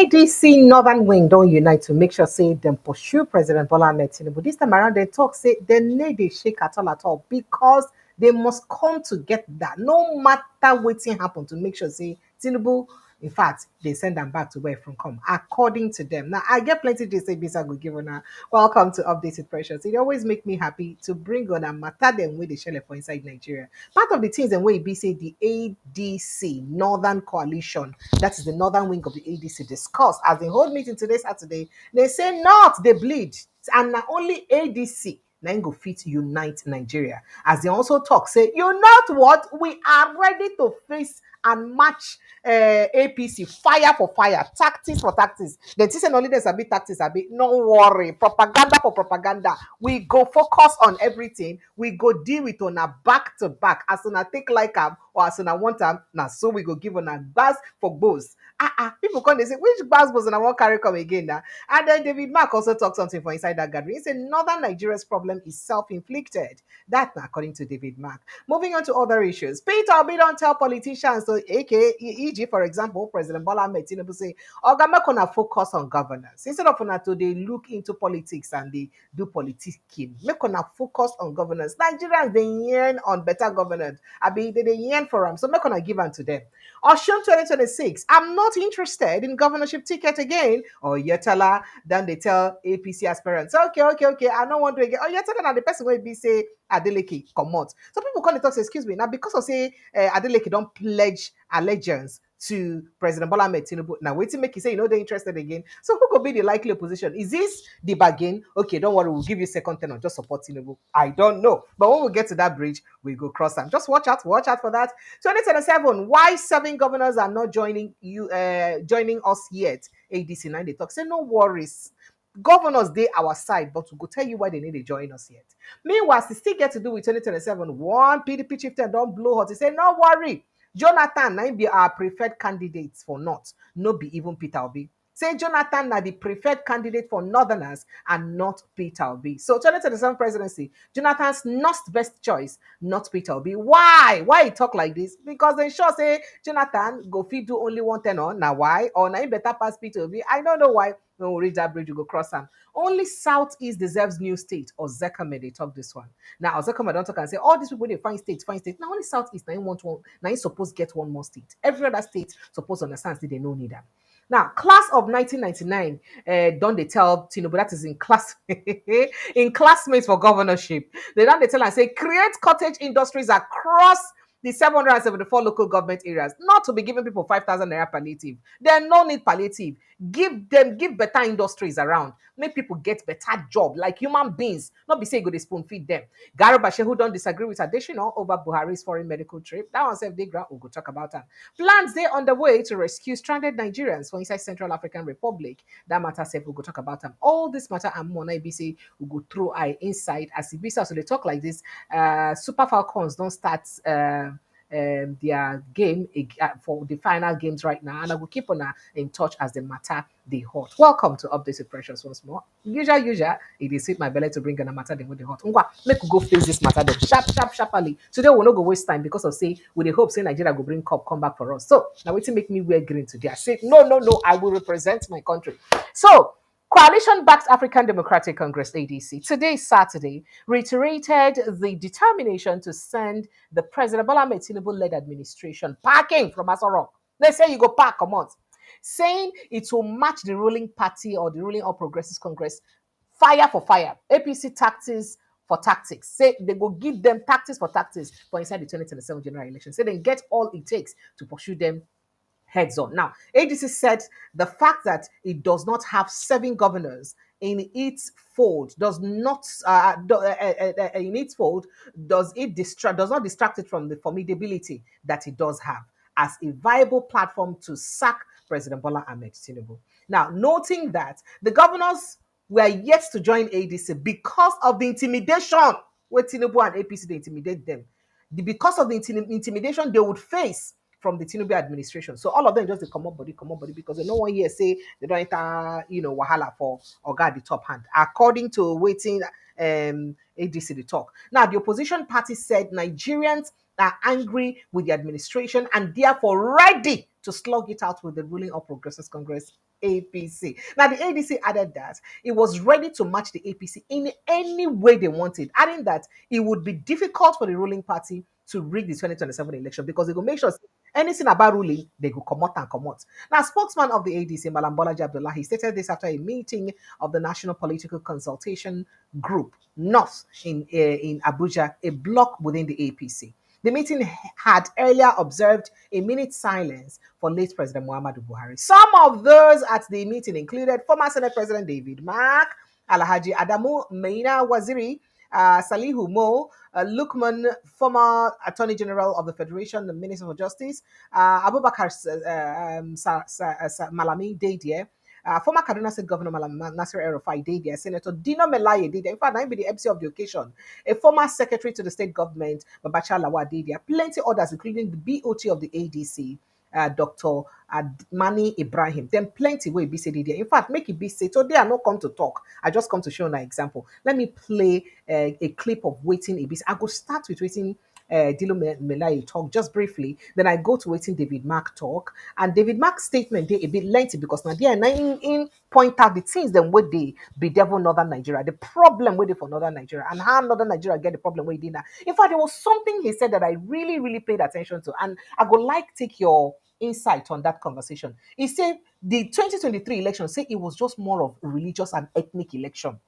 ADC Northern Wing don't unite to make sure say them pursue President Bola Tinubu. This time around they talk say they need they shake at all because they must come together no matter what's happen to make sure say Tinubu. In fact, they send them back to where from come, according to them. Now, I get plenty to say, Bisa go give on a welcome to Updated Precious. It always make me happy to bring on a matter them with the shell for inside Nigeria. Part of the things and way be say the ADC Northern Coalition, that is the northern wing of the ADC, discussed as they hold meeting today Saturday. They say not they bleed, and not only ADC now go fit unite Nigeria. As they also talk, say, you know what? We are ready to face and match APC fire for fire, tactics for tactics. The thing only there's a bit tactics, a bit no worry, propaganda for propaganda. We go focus on everything. We go deal with on a back to back. As soon as take like or as soon as want now so we go give on a buzz for both. People come they say which buzz was on I won't carry come again now. And then David Mark also talked something for inside that gathering. He said northern Nigeria's problem is self-inflicted. That according to David Mark. Moving on to other issues. Peter Obi don't tell politicians, so aka e.g. for example, President Bola Tinubu say, Oga gonna focus on governance. Instead of una to they look into politics and they do politicking. Make una focus on governance. Nigerians they yearn on better governance. They yearn for them. So make una give them to them. Oshun 2026. I'm not interested in governorship ticket again. Or Yetala, then they tell APC aspirants, okay. I don't want to again. Oh, Yetala now the person will be say Adeleke come out. So people come and talk say, excuse me, now because of say Adeleke don't pledge allegiance to President Bola Tinubu. Now, wait to make you say, they're interested again. So, who could be the likely opposition? Is this the bargain? Okay, don't worry, we'll give you second turn or just support Tinubu. I don't know. But when we get to that bridge, we go cross them. Just watch out for that. 2027, why 7 governors are not joining us yet? ADC 9, they talk. Say, no worries. Governors, they our side, but we go tell you why they need to join us yet. Meanwhile, they still get to do with 2027. One PDP chieftain don't blow hot. He say, no worry. Jonathan na be our preferred candidates for North, no be even Peter Obi. Say Jonathan na the preferred candidate for Northerners and not Peter Obi. So 2027 presidency, Jonathan's not best choice, not Peter Obi. Why? Why he talk like this? Because they sure say Jonathan go fit do only one tenor. Now why? Or na better pass Peter Obi. I don't know why. When we reach that bridge, we go cross them. Only Southeast deserves new state. Or Zekame, they talk this one. Now, Zekame don't talk and say, all these people, they find states. Now, only Southeast, now you want one. Now you supposed get one more state. Every other state supposed to understand that they don't need them. Now, class of 1999, don't they tell Tinubu, that is in class, in classmates for governorship. They don't they tell and say, create cottage industries across the 774 local government areas, not to be giving people 5,000 naira palliative. They no need palliative. Give better industries around. Make people get better job like human beings. Not be say go they spoon feed them. Garo Bashe, who don't disagree with additional over Buhari's foreign medical trip. That one self they grant, we'll go talk about that. Plans they on the way to rescue stranded Nigerians from inside Central African Republic. That matter self we'll go talk about them. All this matter and more IBC will go through eye inside as Ibisa. So they talk like this. Super Falcons don't start their game for the final games right now, and I will keep on in touch as the matter they hot. Welcome to Updated Precious once more. Usual, it is sweet my belly to bring in a matter they with the hot. Make we go face this matter them sharply. Today we'll not go waste time because of say with the hope say Nigeria will bring cup come back for us. So now wait to make me wear green today. I say no, I will represent my country. So coalition-backed African Democratic Congress ADC today, Saturday, reiterated the determination to send the President Bola Tinubu-led administration packing from Asoro. They say you go pack, come on. Saying it will match the ruling party or the ruling All Progressives Congress fire for fire. APC tactics for tactics. Say they go give them tactics for inside the 2027 general election. Say they get all it takes to pursue them heads on. Now, ADC said the fact that it does not have 7 governors in its fold does not does not distract it from the formidability that it does have as a viable platform to sack President Bola Tinubu. Now, noting that the governors were yet to join ADC because of the intimidation where Tinubu and APC they intimidate them. Because of the intimidation they would face from the Tinubu administration. So all of them just they come up body because no one here say they don't enter, wahala for Oga the top hand. According to waiting ADC the talk. Now the opposition party said Nigerians are angry with the administration and therefore ready to slug it out with the ruling All Progressives Congress APC. Now, the ADC added that it was ready to match the APC in any way they wanted, adding that it would be difficult for the ruling party to rig the 2027 election because they will make sure anything about ruling, they go come out and come out. Now, spokesman of the ADC, Malam Bolaji Abdullahi, stated this after a meeting of the National Political Consultation Group, North, in Abuja, a block within the APC. The meeting had earlier observed a minute silence for late President Muhammadu Buhari. Some of those at the meeting included former Senate President David Mark, Alhaji Adamu Meina Waziri, Salihu Mo, Lukman, former Attorney General of the Federation, the Minister for Justice, Abubakar Malami Deidier, former Kaduna State Governor Malam Nasir El-Rufai Deidier, Senator Dino Melaye Deidier, in fact, I be the MC of the occasion, a former Secretary to the State Government, Babacha Lawa Deidier, plenty others, including the BOT of the ADC, Dr. Mani Ibrahim. Then plenty will be said there. In fact, make it be said. Today I not come to talk. I just come to show an example. Let me play a clip of waiting a bit. I go start with waiting Dilo Melai talk just briefly. Then I go to waiting David Mark talk. And David Mark's statement they a bit lengthy because now they are in point out the things then where they be devil Northern Nigeria, the problem with it for Northern Nigeria, and how Northern Nigeria get the problem with it now. In fact, there was something he said that I really, really paid attention to, and I go like take your insight on that conversation. He said the 2023 election, say it was just more of a religious and ethnic election.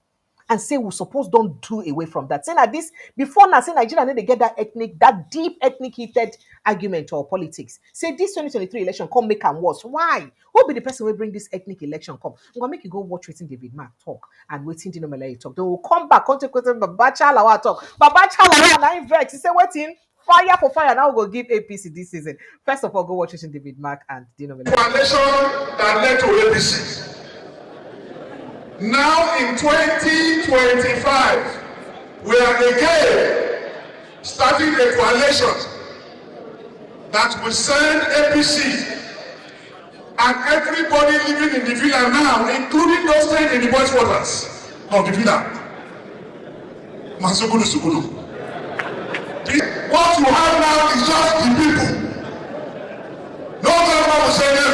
And say we suppose don't do away from that. Saying that this before now, say Nigeria need to get that deep ethnic heated argument or politics. Say this 2023 election come make them worse. Why? Who be the person will bring this ethnic election come? I'm gonna make you go watch waiting David Mark talk and waiting Dino Melaye talk. They will come back, consequently Babacha Lawa talk. Babacha Lawa now vex. He say waiting. Fire for fire. Now we'll go give APC this season. First of all, go watch waiting David Mark and Dino Melaye. Coalition that led to APC. Now in 2025, we are again starting a coalition that will send APC and everybody living in the villa now, including those staying in the boys' quarters of the villa. Masukudu Sukudu. What you have now is just the people. No government will say that.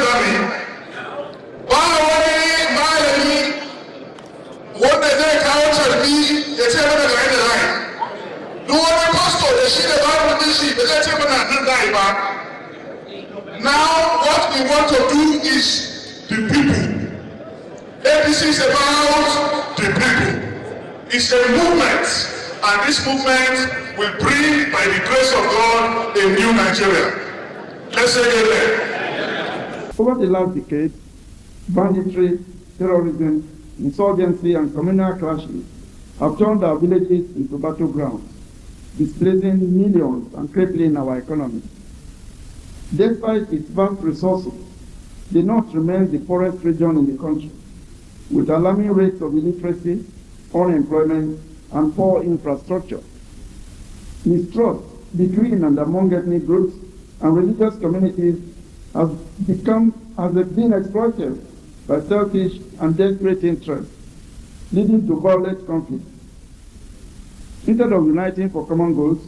Wanda zai kawo carbi ya ce mana ga yadda zai. Duk wani pastor da shi da babu din shi da zai ce mana nan zai ba. Now what we want to do is the people. APC is about the people. It's a movement, and this movement will bring, by the grace of God, a new Nigeria. Let's say amen. Over the last decade, banditry, terrorism, insurgency and communal clashes have turned our villages into battlegrounds, displacing millions and crippling our economy. Despite its vast resources, the North remains the poorest region in the country, with alarming rates of illiteracy, unemployment, and poor infrastructure. Mistrust between and among ethnic groups and religious communities has been exploited by selfish and desperate interests, leading to violent conflict. Instead of uniting for common goals,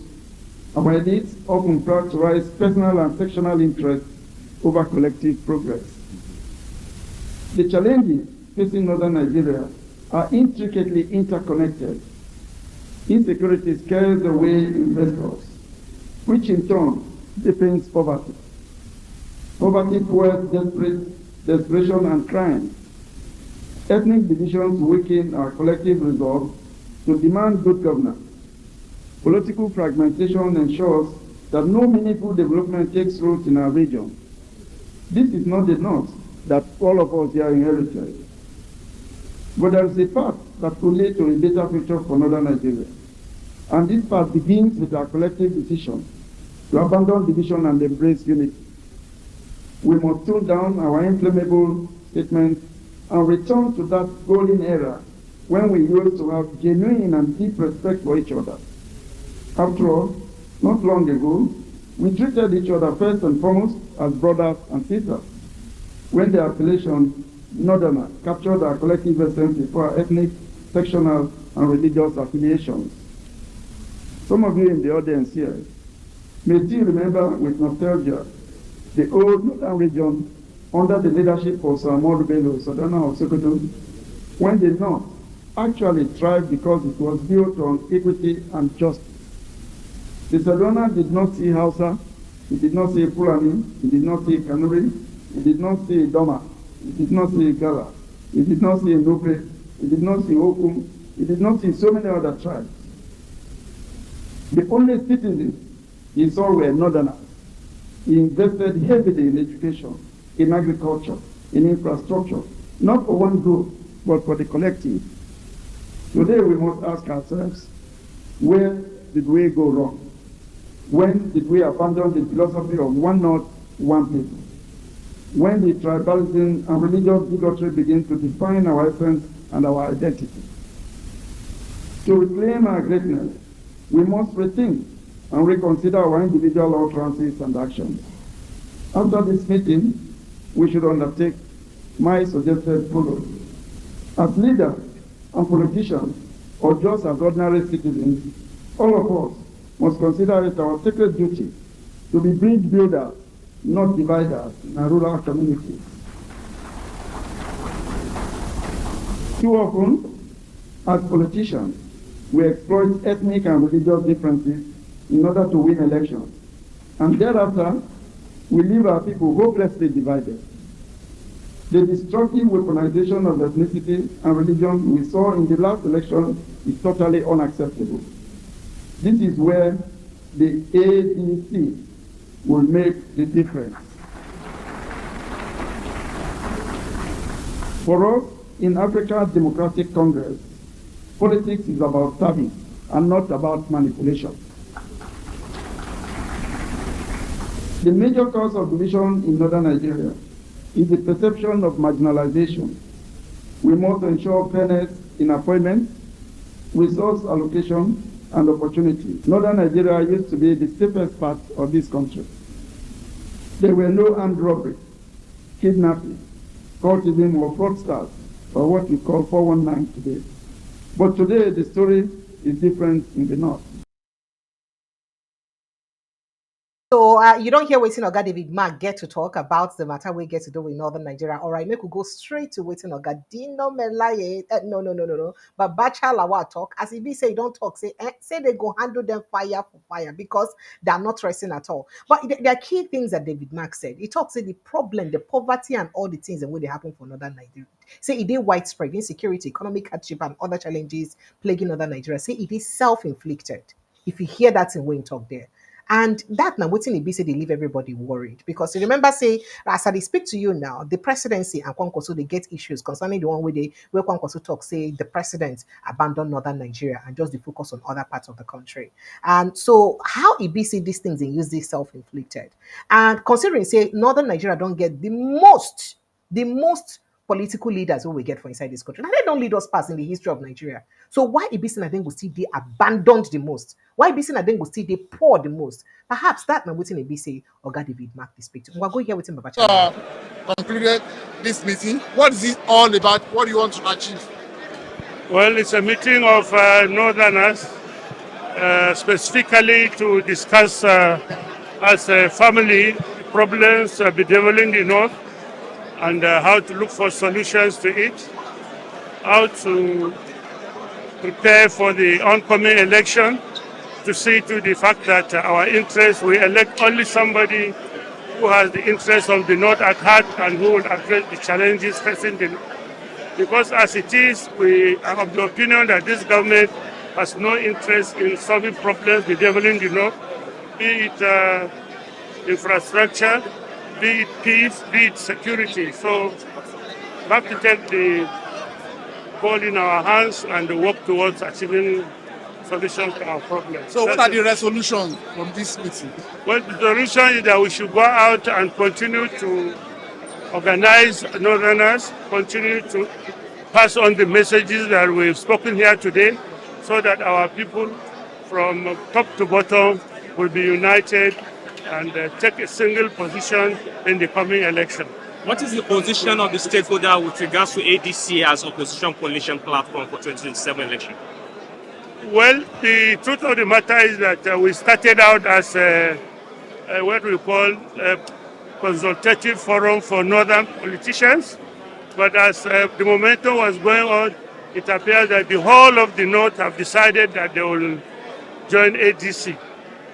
our elites often prioritize personal and sectional interests over collective progress. The challenges facing Northern Nigeria are intricately interconnected. Insecurity scares away investors, which in turn deepens poverty. Poverty fuels desperation and crime. Ethnic divisions weaken our collective resolve to demand good governance. Political fragmentation ensures that no meaningful development takes root in our region. This is not the North that all of us here inherited. But there is a path that could lead to a better future for Northern Nigeria. And this path begins with our collective decision to abandon division and embrace unity. We must tone down our inflammable statements and return to that golden era when we used to have genuine and deep respect for each other. After all, not long ago, we treated each other first and foremost as brothers and sisters. When the appellation Northerner captured our collective essence before our ethnic, sectional, and religious affiliations. Some of you in the audience here may still remember with nostalgia the old northern region under the leadership of Sir Bello, Sadana of Sokoto, when the North actually thrived because it was built on equity and justice. The Sadana did not see Hausa, it did not see Fulani, it did not see Kanuri, it did not see Doma, it did not see Gala, it did not see Nupe, it did not see Okum, it did not see so many other tribes. The only citizens he saw were Northerners. He invested heavily in education, in agriculture, in infrastructure, not for one group, but for the collective. Today we must ask ourselves, where did we go wrong? When did we abandon the philosophy of one North, one people? When did tribalism and religious bigotry begin to define our essence and our identity? To reclaim our greatness, we must rethink and reconsider our individual utterances and actions. After this meeting, we should undertake my suggested following. As leaders and politicians, or just as ordinary citizens, all of us must consider it our sacred duty to be bridge builders, not dividers in our rural communities. Too often, as politicians, we exploit ethnic and religious differences in order to win elections, and thereafter, we leave our people hopelessly divided. The destructive weaponization of ethnicity and religion we saw in the last election is totally unacceptable. This is where the ADC will make the difference. For us, in African Democratic Congress, politics is about service and not about manipulation. The major cause of division in northern Nigeria is the perception of marginalization. We must ensure fairness in appointments, resource allocation, and opportunity. Northern Nigeria used to be the safest part of this country. There were no armed robbery, kidnapping, cultism, or fraudsters, or what we call 419 today. But today, the story is different in the north. So you don't hear waiting Oga David Mark get to talk about the matter we get to do with Northern Nigeria. All right, make we go straight to waiting Oga Dino Melaye. No. But Bacha Lawa talk as he be say don't talk. Say they go handle them fire for fire because they are not resting at all. But there are key things that David Mark said. He talks say the problem, the poverty, and all the things that will happen for Northern Nigeria. Say it is widespread insecurity, economic hardship, and other challenges plaguing Northern Nigeria. Say it is self-inflicted. If you hear that in Wayne talk there. And that now, waiting be say they leave everybody worried. Because you remember, say, as I speak to you now, the presidency and Kwankwaso, they get issues concerning the one where Kwankwaso talk, say the president abandoned northern Nigeria and just the focus on other parts of the country. And so how it be say these things and use this self-inflicted. And considering say northern Nigeria don't get the most political leaders who we get for inside this country. Now they don't lead us past in the history of Nigeria. So why Ibisi and Adengo still they abandoned the most? Why Ibisi and Adengo still they poor the most? Perhaps that now waiting Ibisi or God David Mark this picture. We'll go here with him. Concluded this meeting. What is it all about? What do you want to achieve? Well, it's a meeting of Northerners, specifically to discuss as a family problems bedeviling the North, and how to look for solutions to it, how to prepare for the oncoming election, to see to the fact that our interests, we elect only somebody who has the interests of the North at heart and who will address the challenges facing the North. Because as it is, we are of the opinion that this government has no interest in solving problems bedeviling the North, be it infrastructure, be it peace, be it security. So we have to take the ball in our hands and work towards achieving solutions to our problems. So what are the resolutions from this meeting? Well, the solution is that we should go out and continue to organize Northerners, continue to pass on the messages that we've spoken here today, so that our people from top to bottom will be united and take a single position in the coming election. What is the position of the stakeholder with regards to ADC as opposition coalition platform for 2027 election? Well, the truth of the matter is that we started out as what we call consultative forum for northern politicians. But as the momentum was going on, it appears that the whole of the North have decided that they will join ADC.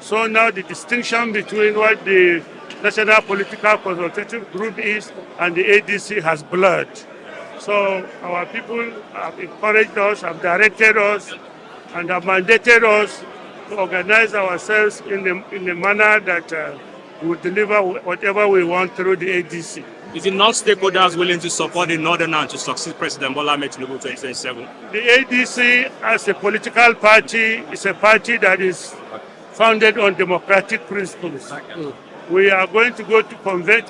So now the distinction between what the National Political Consultative Group is and the ADC has blurred. So our people have encouraged us, have directed us, and have mandated us to organize ourselves in the manner that we will deliver whatever we want through the ADC. Is it not stakeholders willing to support the Northerners to succeed President Bola Tinubu 2027? The ADC, as a political party, is a party that is founded on democratic principles. We are going to go to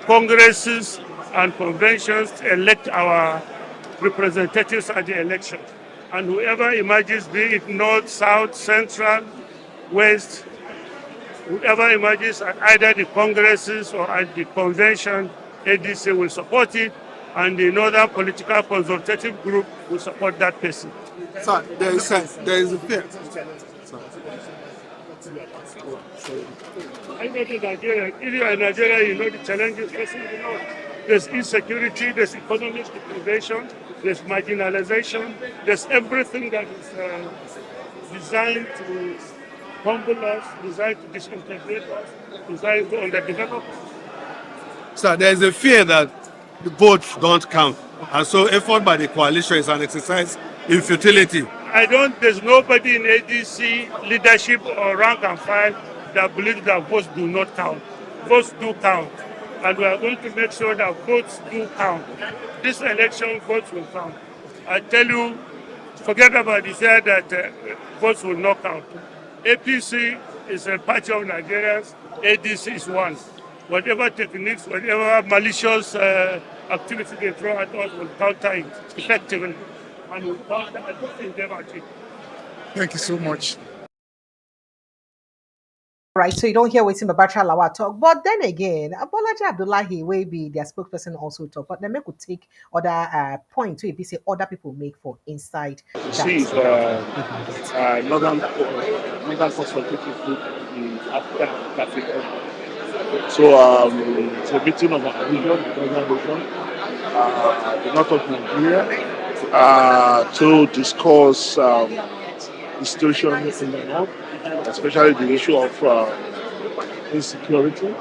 congresses and conventions to elect our representatives at the election. And whoever emerges, be it North, South, Central, West, whoever emerges at either the congresses or at the convention, ADC will support it, and the Northern Political Consultative Group will support that person. Sir, there is a fear. I know in Nigeria, if you are in Nigeria, you know the challenges facing the North. There's insecurity, there's economic deprivation, there's marginalization, there's everything that is designed to humble us, designed to disintegrate us, designed to underdevelop us. So there is a fear that the votes don't count, and so effort by the coalition is an exercise in futility. There's nobody in ADC leadership or rank and file that believes that votes do not count. Votes do count, and we are going to make sure that votes do count. This election, votes will count. I tell you, forget about the fear that votes will not count. APC is a party of Nigerians, ADC is one. Whatever techniques, whatever malicious activity they throw at us will counter it effectively. And will counter everything they achieve. Thank you so much. Right, so you don't hear waiting Babachar Lawal talk. But then again, Bolaji Abdullahi will be their spokesperson also talk. But then we could take other points to APC other people make for inside. See, Northern Consultative Group in African Democratic Congress. So it's a meeting of our region, the north of Nigeria, to discuss the situation in the north, especially the issue of insecurity,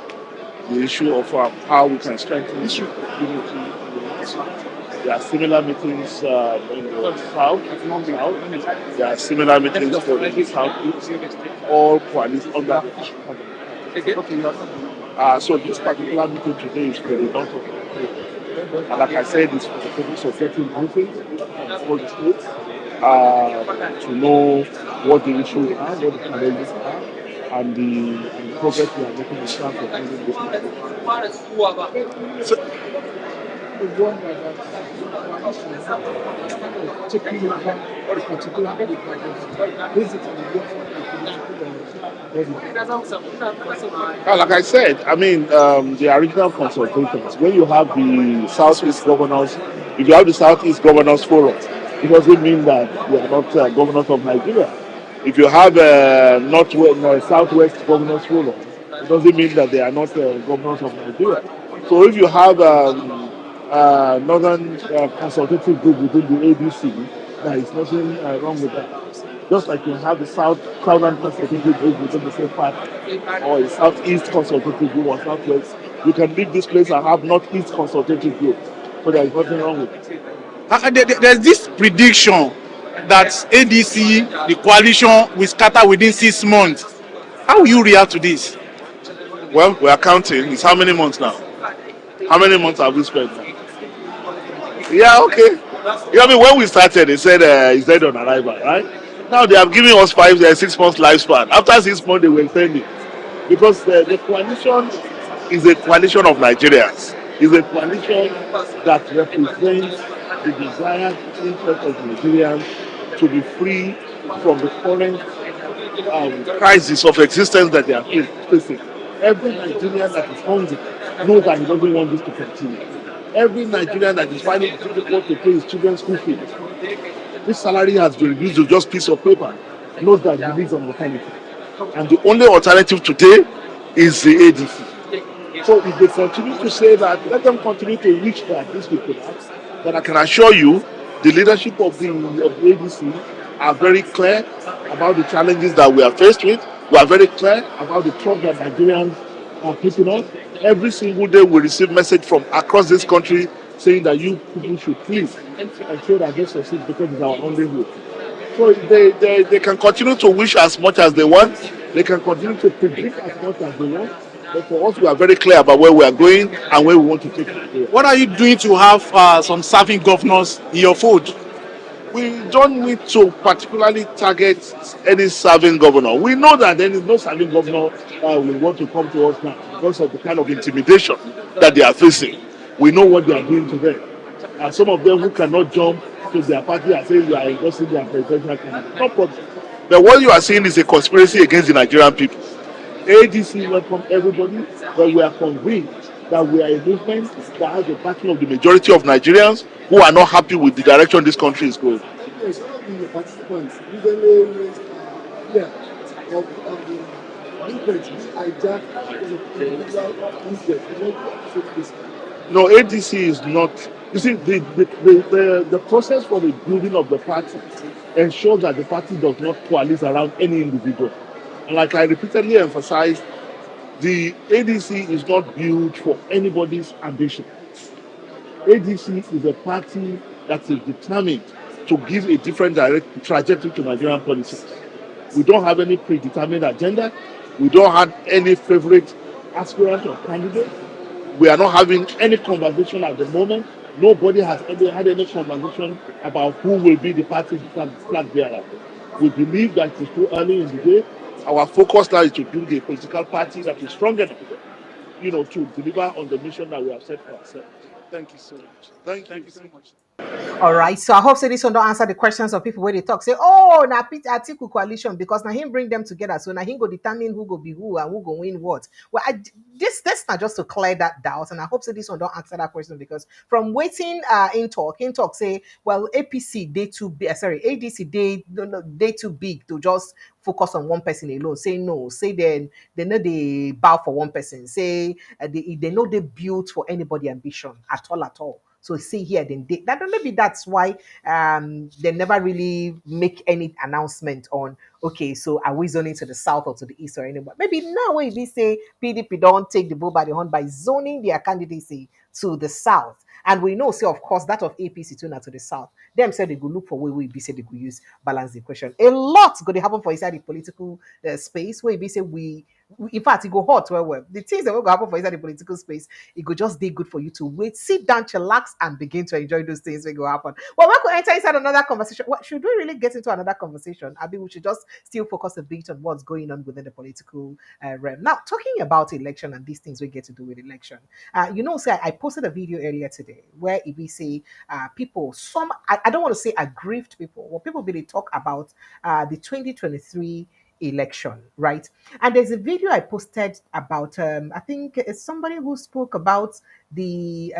the issue of how we can strengthen unity in the north. There are similar meetings in the south. There are similar meetings for the southeast, all coalition under. So this particular meeting today is for the north of Nigeria. And like I said, it's for the purpose of getting briefings from all the states to know what the issues are, what the challenges are, and the progress we are making in terms of bringing this. So, like I said, I mean, the original consultations, when you have the Southeast Governors, if you have the Southeast Governors Forum, it doesn't mean that they are not governors of Nigeria. If you have Northwest, Southwest Governors Forum, it doesn't mean that they are not governors of Nigeria. So if you have Northern Consultative Group within the ADC, there is nothing wrong with that. Just like you have the Southern Consultative Group within the same party, or a Southeast Consultative Group or Southwest, you can leave this place and have Northeast Consultative Group. So there is nothing wrong with it. There's this prediction that ADC, the coalition, will scatter within 6 months. How will you react to this? Well, we are counting. It's how many months now? How many months have we spent now? Yeah, okay. You know, I mean, when we started, they said it's dead on arrival, right? Now they have given us 6 months lifespan. After 6 months, they will extend it. Because the coalition is a coalition of Nigerians. It's a coalition that represents the desired interest of Nigerians to be free from the current crisis of existence that they are facing. Every Nigerian that is hungry knows that he doesn't want this to continue. Every Nigerian that is finding it difficult to pay his children's school fees, this salary has been reduced to just a piece of paper, knows that he needs an alternative. And the only alternative today is the ADC. So if they continue to say that, let them continue to reach that these people out. But I can assure you, the leadership of the ADC are very clear about the challenges that we are faced with. We are very clear about the trouble that Nigerians are facing us. Every single day we receive message from across this country saying that you people should please ensure that this succeeds because it's our only hope. So they can continue to wish as much as they want. They can continue to predict as much as they want. But for us, we are very clear about where we are going and where we want to take it. What are you doing to have some serving governors in your fold? We don't need to particularly target any serving governor. We know that there is no serving governor will want to come to us now because of the kind of intimidation that they are facing. We know what they are doing to them. And some of them who cannot jump to their party and say you are endorsing their presidential candidate. No problem. But what you are seeing is a conspiracy against the Nigerian people. ADC welcome everybody, but we are convinced that we are a movement that has the backing of the majority of Nigerians who are not happy with the direction this country is going. Yes, all the participants usually raise fear of movement being hijacked because of individual interest. No, ADC is not. You see, the process for the building of the party ensures that the party does not coalesce around any individual. And like I repeatedly emphasized, the ADC is not built for anybody's ambition. ADC is a party that is determined to give a different direct trajectory to Nigerian politics. We don't have any predetermined agenda. We don't have any favorite aspirant or candidate. We are not having any conversation at the moment. Nobody has ever had any conversation about who will be the party's flag bearer. We believe that it's too early in the day. Our focus now is to build a political party that is strong enough, to deliver on the mission that we have set for ourselves. Thank you so much. Thank you so much. All right, so I hope say this one don't answer the questions of people where they talk. Say, oh, na Peter Atiku coalition because now him bring them together. So now him go determine who go be who and who go win what. Well, this not just to clear that doubt, and I hope say this one don't answer that question because from waiting in talk say, well, APC they too big, ADC they too big to just focus on one person alone. Say no, say they know they bow for one person. Say they know they build for anybody ambition at all. So see here, then that maybe that's why they never really make any announcement on okay, so are we zoning to the south or to the east or anywhere? Maybe now when we say PDP don't take the bull by the horn by zoning their candidacy to the south. And we know, say, of course, that of APC too now to the south. Them said they go look for where we be say they go use balance the equation. A lot going to happen for inside the political space where we say we in fact, it go hot well. The things that will happen for inside the political space, it go just be good for you to wait, sit down, chillax, and begin to enjoy those things when go happen. Well, we could enter inside another conversation. What should we really get into another conversation? I mean, we should just still focus a bit on what's going on within the political realm. Now, talking about election and these things we get to do with election, say I posted a video earlier today where if we say people, I don't want to say aggrieved people, well, people really talk about the 2023 election, right? And there's a video I posted about, I think it's somebody who spoke about the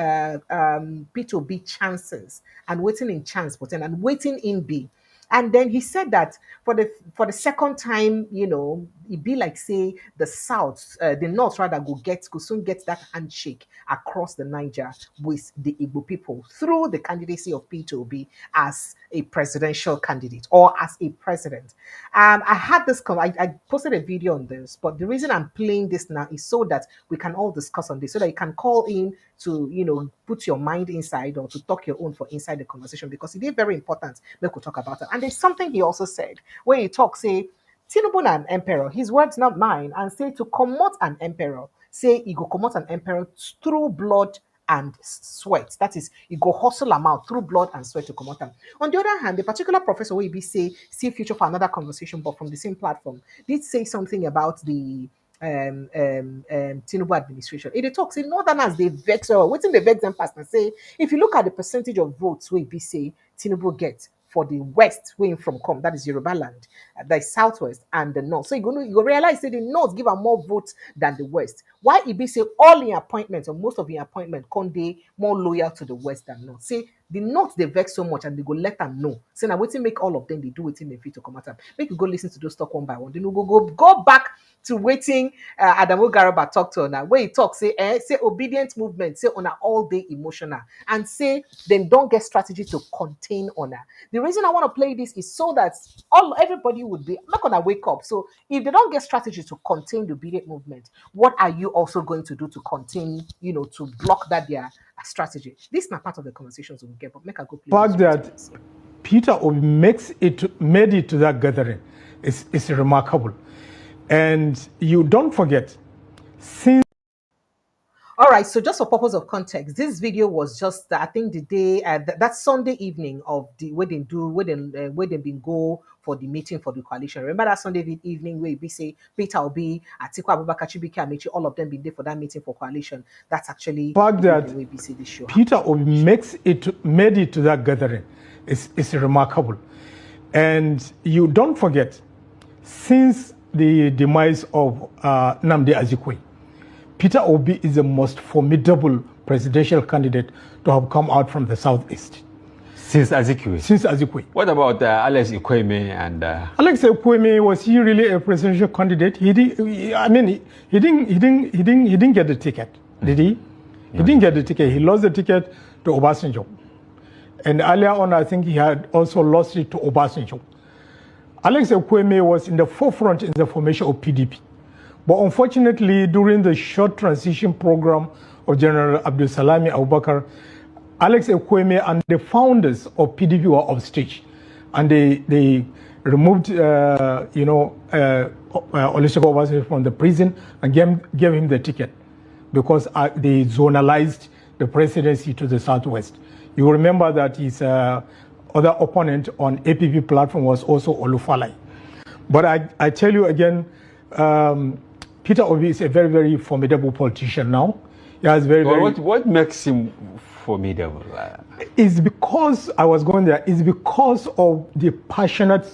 Peter Obi chances and waiting in chance button and waiting in B. And then he said that for the second time, it be like say the north rather go soon get that handshake across the Niger with the Igbo people through the candidacy of Peter Obi as a presidential candidate or as a president. I had this, I posted a video on this, but the reason I'm playing this now is so that we can all discuss on this, so that you can call in to, put your mind inside or to talk your own for inside the conversation because it is very important. We could talk about it. And there's something he also said where he talks, say, Tinubu an emperor, his words not mine, and say to comot an emperor, say he go comot an emperor through blood and sweat. That is, you go hustle them out through blood and sweat to come out them. On the other hand, the particular professor will be say, see future for another conversation, but from the same platform, did say something about the Tinubu administration. It talks in Northerners, they vex or waiting the vex them past and say, if you look at the percentage of votes we be say Tinubu gets for the west where from come, that is Yoruba land, the southwest and the north. So you realize that the north give them more votes than the west. Why it be say all in appointments or most of the appointment can they more loyal to the west than north? Say the North they vex so much and they go let them know. So now waiting make all of them they do waiting they fit to come out. Make you go listen to those talk one by one. Then we go back to waiting Adamu Garaba talk to her where he talk say obedient movement, say on all day emotional and say then don't get strategy to contain honor. The reason I want to play this is so that everybody would be not gonna wake up. So if they don't get strategy to contain the obedient movement, what are you also going to do to contain, to block that their strategy? This is not part of the conversations we'll get, but make a go play. The fact that Peter Obi made it to that gathering is remarkable. And you don't forget, since... All right, so just for purpose of context, this video was just, I think, the day, that Sunday evening of the where they been go for the meeting for the coalition. Remember that Sunday evening where we say Peter Obi, Atiku Abubakar, Chibike Amechi, all of them been there for that meeting for coalition. That's actually the fact that the way we see this show. Peter Obi made it to that gathering is remarkable. And you don't forget, since the demise of Nnamdi Azikiwe, Peter Obi is the most formidable presidential candidate to have come out from the southeast. Since Azikiwe? Since Azikiwe. What about Alex Ekweme and... Alex Ekweme, was he really a presidential candidate? He didn't get the ticket, did he? He didn't get the ticket. He lost the ticket to Obasanjo. And earlier on, I think he had also lost it to Obasanjo. Alex Ekweme was in the forefront in the formation of PDP. But unfortunately, during the short transition program of General Abdul Salami Abubakar, Alex Ekweme and the founders of PDP were off stage. And they removed, Olusegun Obasanjo from the prison and gave him the ticket because they zonalized the presidency to the southwest. You remember that his other opponent on APP platform was also Olufalai. But I tell you again, Peter Obi is a very, very formidable politician now. He has what makes him formidable? It's because, I was going there, it's because of the passionate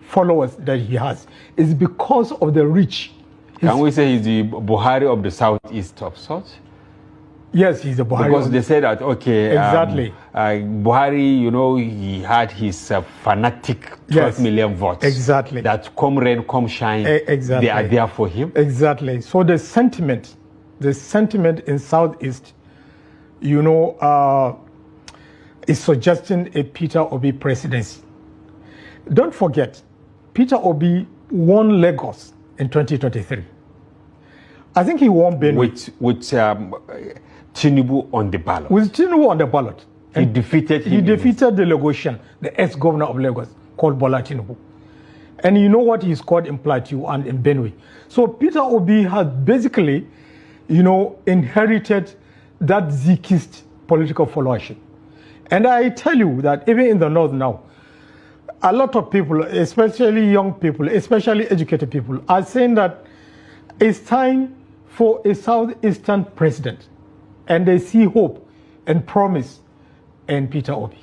followers that he has. It's because of the reach. Can we say he's the Buhari of the southeast of sorts? Yes, he's a Buhari. Because they say that, okay, exactly. Buhari, he had his fanatic 12 million votes. Exactly. That come rain, come shine, exactly. They are there for him. Exactly. So the sentiment in Southeast, is suggesting a Peter Obi presidency. Don't forget, Peter Obi won Lagos in 2023. I think he won Benue. With Tinubu on the ballot. With Tinubu on the ballot. He defeated him. He defeated the Lagosian, the ex-governor of Lagos, called Bola Tinubu. And you know what he scored in Plateau and in Benue. So Peter Obi has basically, inherited that Zikist political followership. And I tell you that even in the North now, a lot of people, especially young people, especially educated people, are saying that it's time for a Southeastern president. And they see hope and promise in Peter Obi.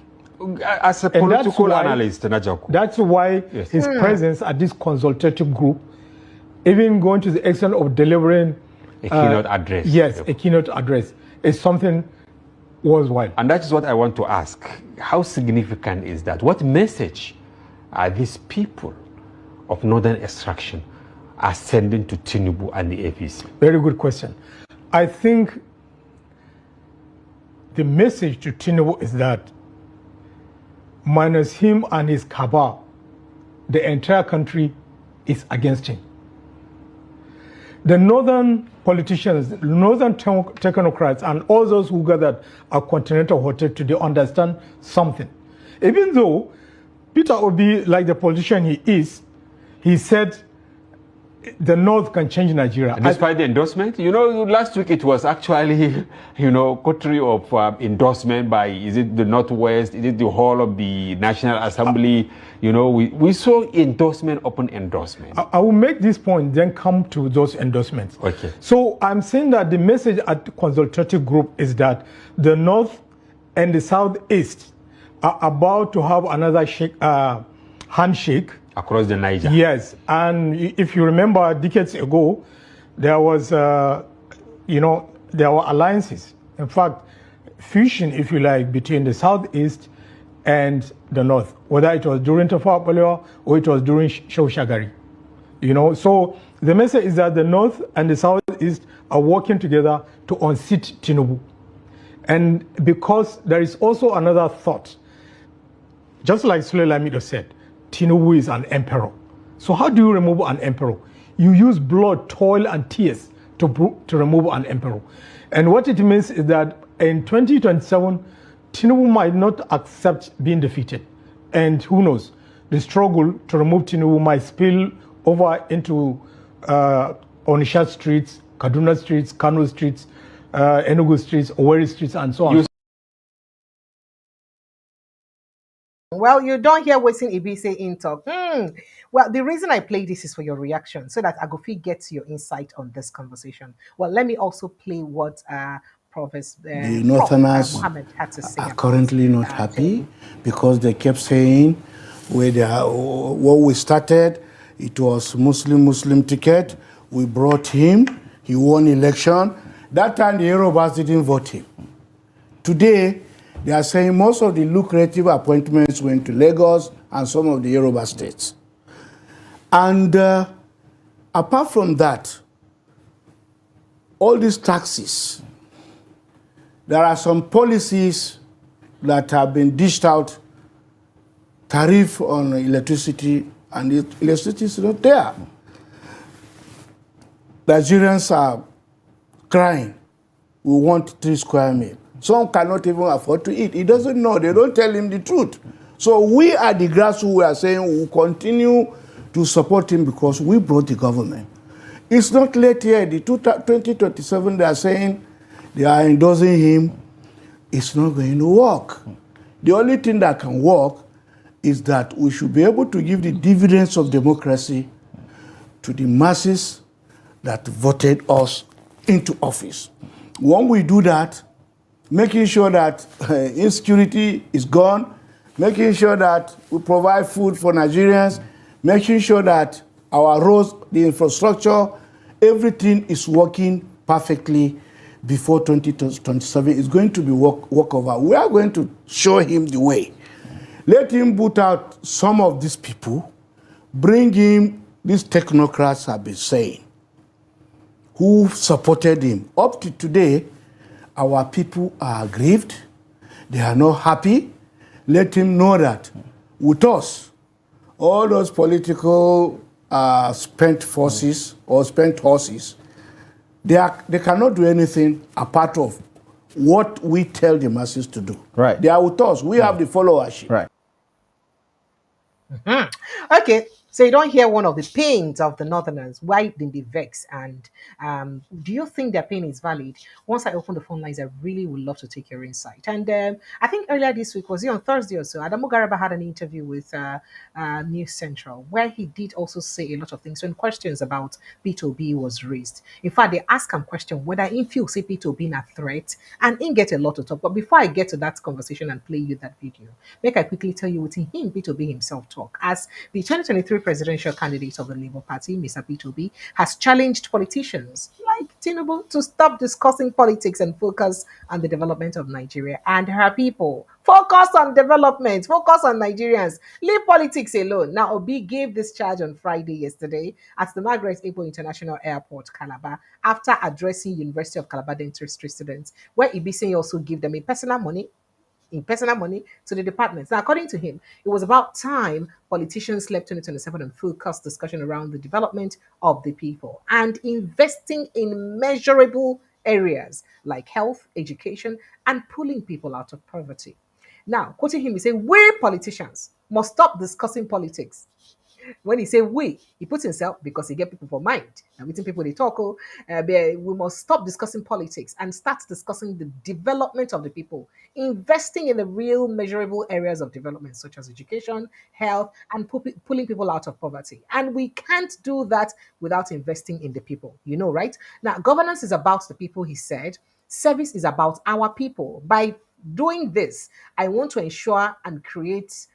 As a political analyst, Najaku. That's why his presence at this consultative group, even going to the extent of delivering a keynote address. Yes, a keynote address is something worldwide. And that is what I want to ask. How significant is that? What message are these people of northern extraction are sending to Tinubu and the APC? Very good question. I think the message to Tinubu is that minus him and his cabal, the entire country is against him. The northern politicians, northern technocrats, and all those who gathered at Continental Hotel today understand something. Even though Peter Obi, like the politician he is, he said the North can change Nigeria. Despite the endorsement? Last week it was actually, contrary of endorsement by, is it the Northwest, is it the whole of the National Assembly? We saw endorsement upon endorsement. I will make this point, then come to those endorsements. Okay. So I'm saying that the message at the consultative group is that the North and the Southeast are about to have another handshake across the Niger. Yes, and if you remember, decades ago, there was, there were alliances. In fact, fusion, if you like, between the southeast and the north, whether it was during Tafawa Balewa or it was during Shagari. You know, so the message is that the north and the southeast are working together to unseat Tinubu. And because there is also another thought, just like Sule Lamido said, Tinubu is an emperor. So how do you remove an emperor? You use blood, toil, and tears to remove an emperor. And what it means is that in 2027, Tinubu might not accept being defeated. And who knows, the struggle to remove Tinubu might spill over into Onisha streets, Kaduna streets, Kano streets, Enugu streets, Owerri streets, and so on. Well, you don't hear waiting Ibise in talk. Well, the reason I play this is for your reaction, so that Agofi gets your insight on this conversation. Well, let me also play what the Northerners Mohammed had to say are currently not happy because they kept saying what we started, it was Muslim ticket. We brought him. He won election. That time the Yorubas didn't vote him. Today, they are saying most of the lucrative appointments went to Lagos and some of the Yoruba states. And apart from that, all these taxes, there are some policies that have been dished out, tariff on electricity, and electricity is not there. Nigerians are crying. We want 3 square meals. Some cannot even afford to eat. He doesn't know. They don't tell him the truth. So we at the grassroots, we are saying we will continue to support him because we brought the government. It's not late yet. The 2027, they are saying they are endorsing him. It's not going to work. The only thing that can work is that we should be able to give the dividends of democracy to the masses that voted us into office. When we do that, making sure that insecurity is gone, making sure that we provide food for Nigerians, making sure that our roads, the infrastructure, everything is working perfectly before 2027 is going to be walkover. We are going to show him the way. Let him boot out some of these people, bring him, these technocrats have been saying, who supported him. Up to today, our people are aggrieved. They are not happy. Let him know that with us, all those political spent forces or spent horses, they cannot do anything apart of what we tell the masses to do. Right. They are with us. We have the followership. Right. Okay, so you don't hear one of the pains of the Northerners. Why did they vex? And do you think their pain is valid? Once I open the phone lines, I really would love to take your insight. And I think earlier this week, was it on Thursday or so, Adamu Garaba had an interview with News Central, where he did also say a lot of things when questions about P2B was raised. In fact, they asked him question whether he feels say P2B a threat, and he get a lot to talk. But before I get to that conversation and play you that video, make I quickly tell you what him P2B himself talk. As the 2023 presidential candidate of the Labour Party, Mr. Peter Obi, has challenged politicians like Tinubu to stop discussing politics and focus on the development of Nigeria and her people. Focus on development, focus on Nigerians, leave politics alone. Now, Obi gave this charge on Friday yesterday at the Margaret Ebo International Airport, Calabar, after addressing University of Calabar dentistry students, where Ibise also gave them personal money to the departments. Now, according to him, it was about time politicians left 2027 and focused discussion around the development of the people and investing in measurable areas like health, education, and pulling people out of poverty. Now, quoting him, he said, we politicians must stop discussing politics. When he say we, he puts himself because he get people for mind. And meeting people they talk, we must stop discussing politics and start discussing the development of the people, investing in the real measurable areas of development such as education, health, and pulling people out of poverty. And we can't do that without investing in the people. You know, right? Now, governance is about the people, he said. Service is about our people. By doing this, I want to ensure and create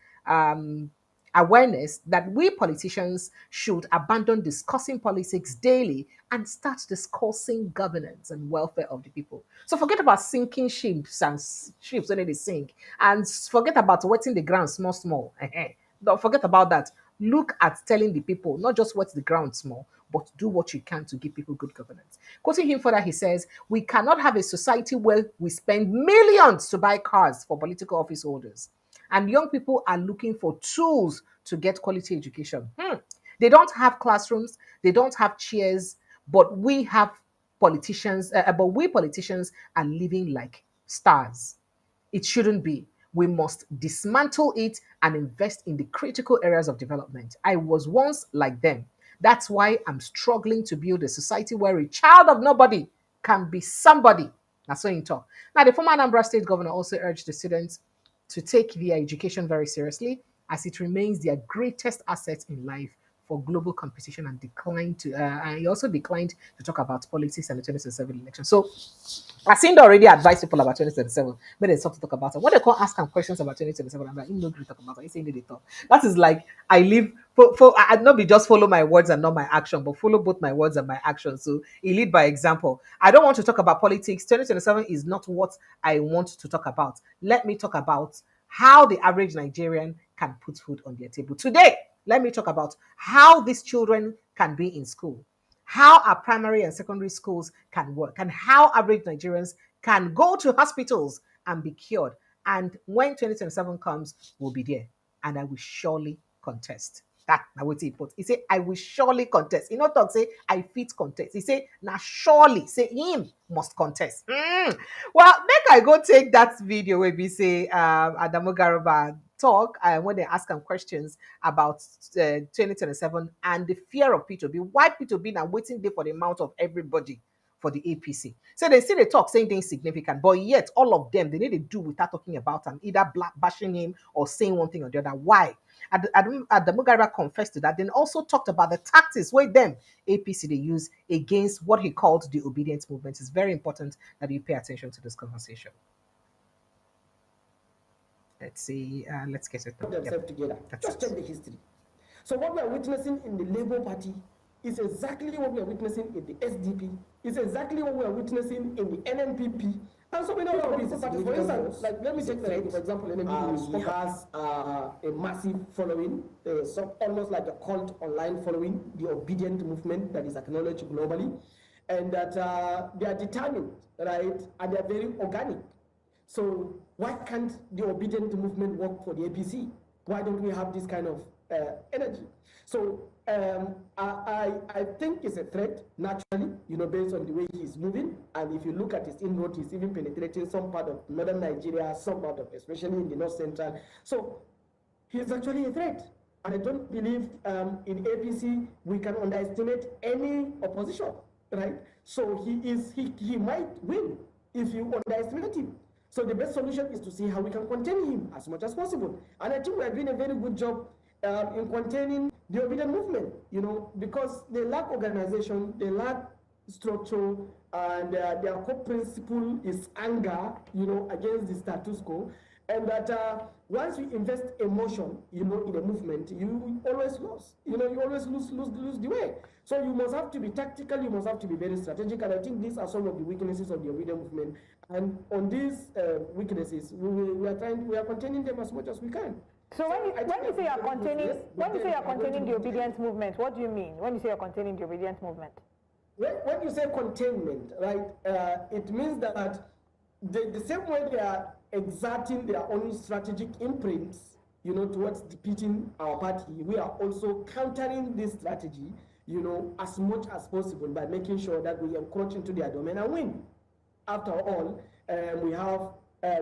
awareness that we politicians should abandon discussing politics daily and start discussing governance and welfare of the people. So forget about sinking ships and ships when they sink, and forget about wetting the ground small, small. Don't forget about that. Look at telling the people, not just wet the ground small, but do what you can to give people good governance. Quoting him further, he says, we cannot have a society where we spend millions to buy cars for political office holders, and young people are looking for tools to get quality education. They don't have classrooms, they don't have chairs, but we have politicians, but we politicians are living like stars. It shouldn't be. We must dismantle it and invest in the critical areas of development. I was once like them. That's why I'm struggling to build a society where a child of nobody can be somebody. That's what you talk. Now, the former Anambra State governor also urged the students to take their education very seriously, as it remains their greatest asset in life for global competition, and he also declined to talk about politics and the 2027 election. So Asinda already advised people about 2027, but they stop to talk about it. When they come ask him questions about 2027, I'm like, no great talk about it. He say they talk. That is like I live I not be just follow my words and not my action, but follow both my words and my action. So he lead by example. I don't want to talk about politics. 2027 is not what I want to talk about. Let me talk about how the average Nigerian can put food on their table. Today, let me talk about how these children can be in school, how our primary and secondary schools can work, and how average Nigerians can go to hospitals and be cured. And when 2027 comes, we'll be there. And I will surely contest. That na what he put. He say, I will surely contest. He not talk say, I fit contest. He say, now surely, say him must contest. Well, make I go take that video where we say Adamu Garba talk when they ask him questions about 2027 and the fear of P2B. Why P2B now waiting there for the mouth of everybody for the APC? So they say they talk saying things significant, but yet all of them they need to do without talking about him, either bashing him or saying one thing or the other. Why? Adamu Garba confessed to that. Then also talked about the tactics where them APC they use against what he called the obedience movement. It's very important that you pay attention to this conversation. Let's see. Let's get it. Themselves together. Just check the history. So what we are witnessing in the Labour Party is exactly what we are witnessing in the SDP. It's exactly what we are witnessing in the NNPP. And so many other parties. For instance, like let me take for example, NNPP. He has a massive following, almost like a cult online following, the obedient movement that is acknowledged globally, and that they are determined, right, and they are very organic. So why can't the obedient movement work for the APC? Why don't we have this kind of energy? So I think it's a threat, naturally, based on the way he's moving. And if you look at his inroad, he's even penetrating some part of northern Nigeria, some part of, especially in the north central. So he's actually a threat. And I don't believe in APC we can underestimate any opposition, right? So he might win if you underestimate him. So the best solution is to see how we can contain him as much as possible. And I think we are doing a very good job in containing the obedient movement, because they lack organization, they lack structure, and their core principle is anger, against the status quo. And that once you invest emotion, in a movement, you always lose. You always lose the way. So you must have to be tactical, you must have to be very strategic, and I think these are some of the weaknesses of the obedient movement. And on these weaknesses, we are containing them as much as we can. So when you say you are containing the obedience movement, what do you mean when you say you're containing the obedience movement? When you say containment, right, it means that the same way they are exerting their own strategic imprints, towards defeating our party, we are also countering this strategy, as much as possible by making sure that we encroach into their domain and win. After all, we have,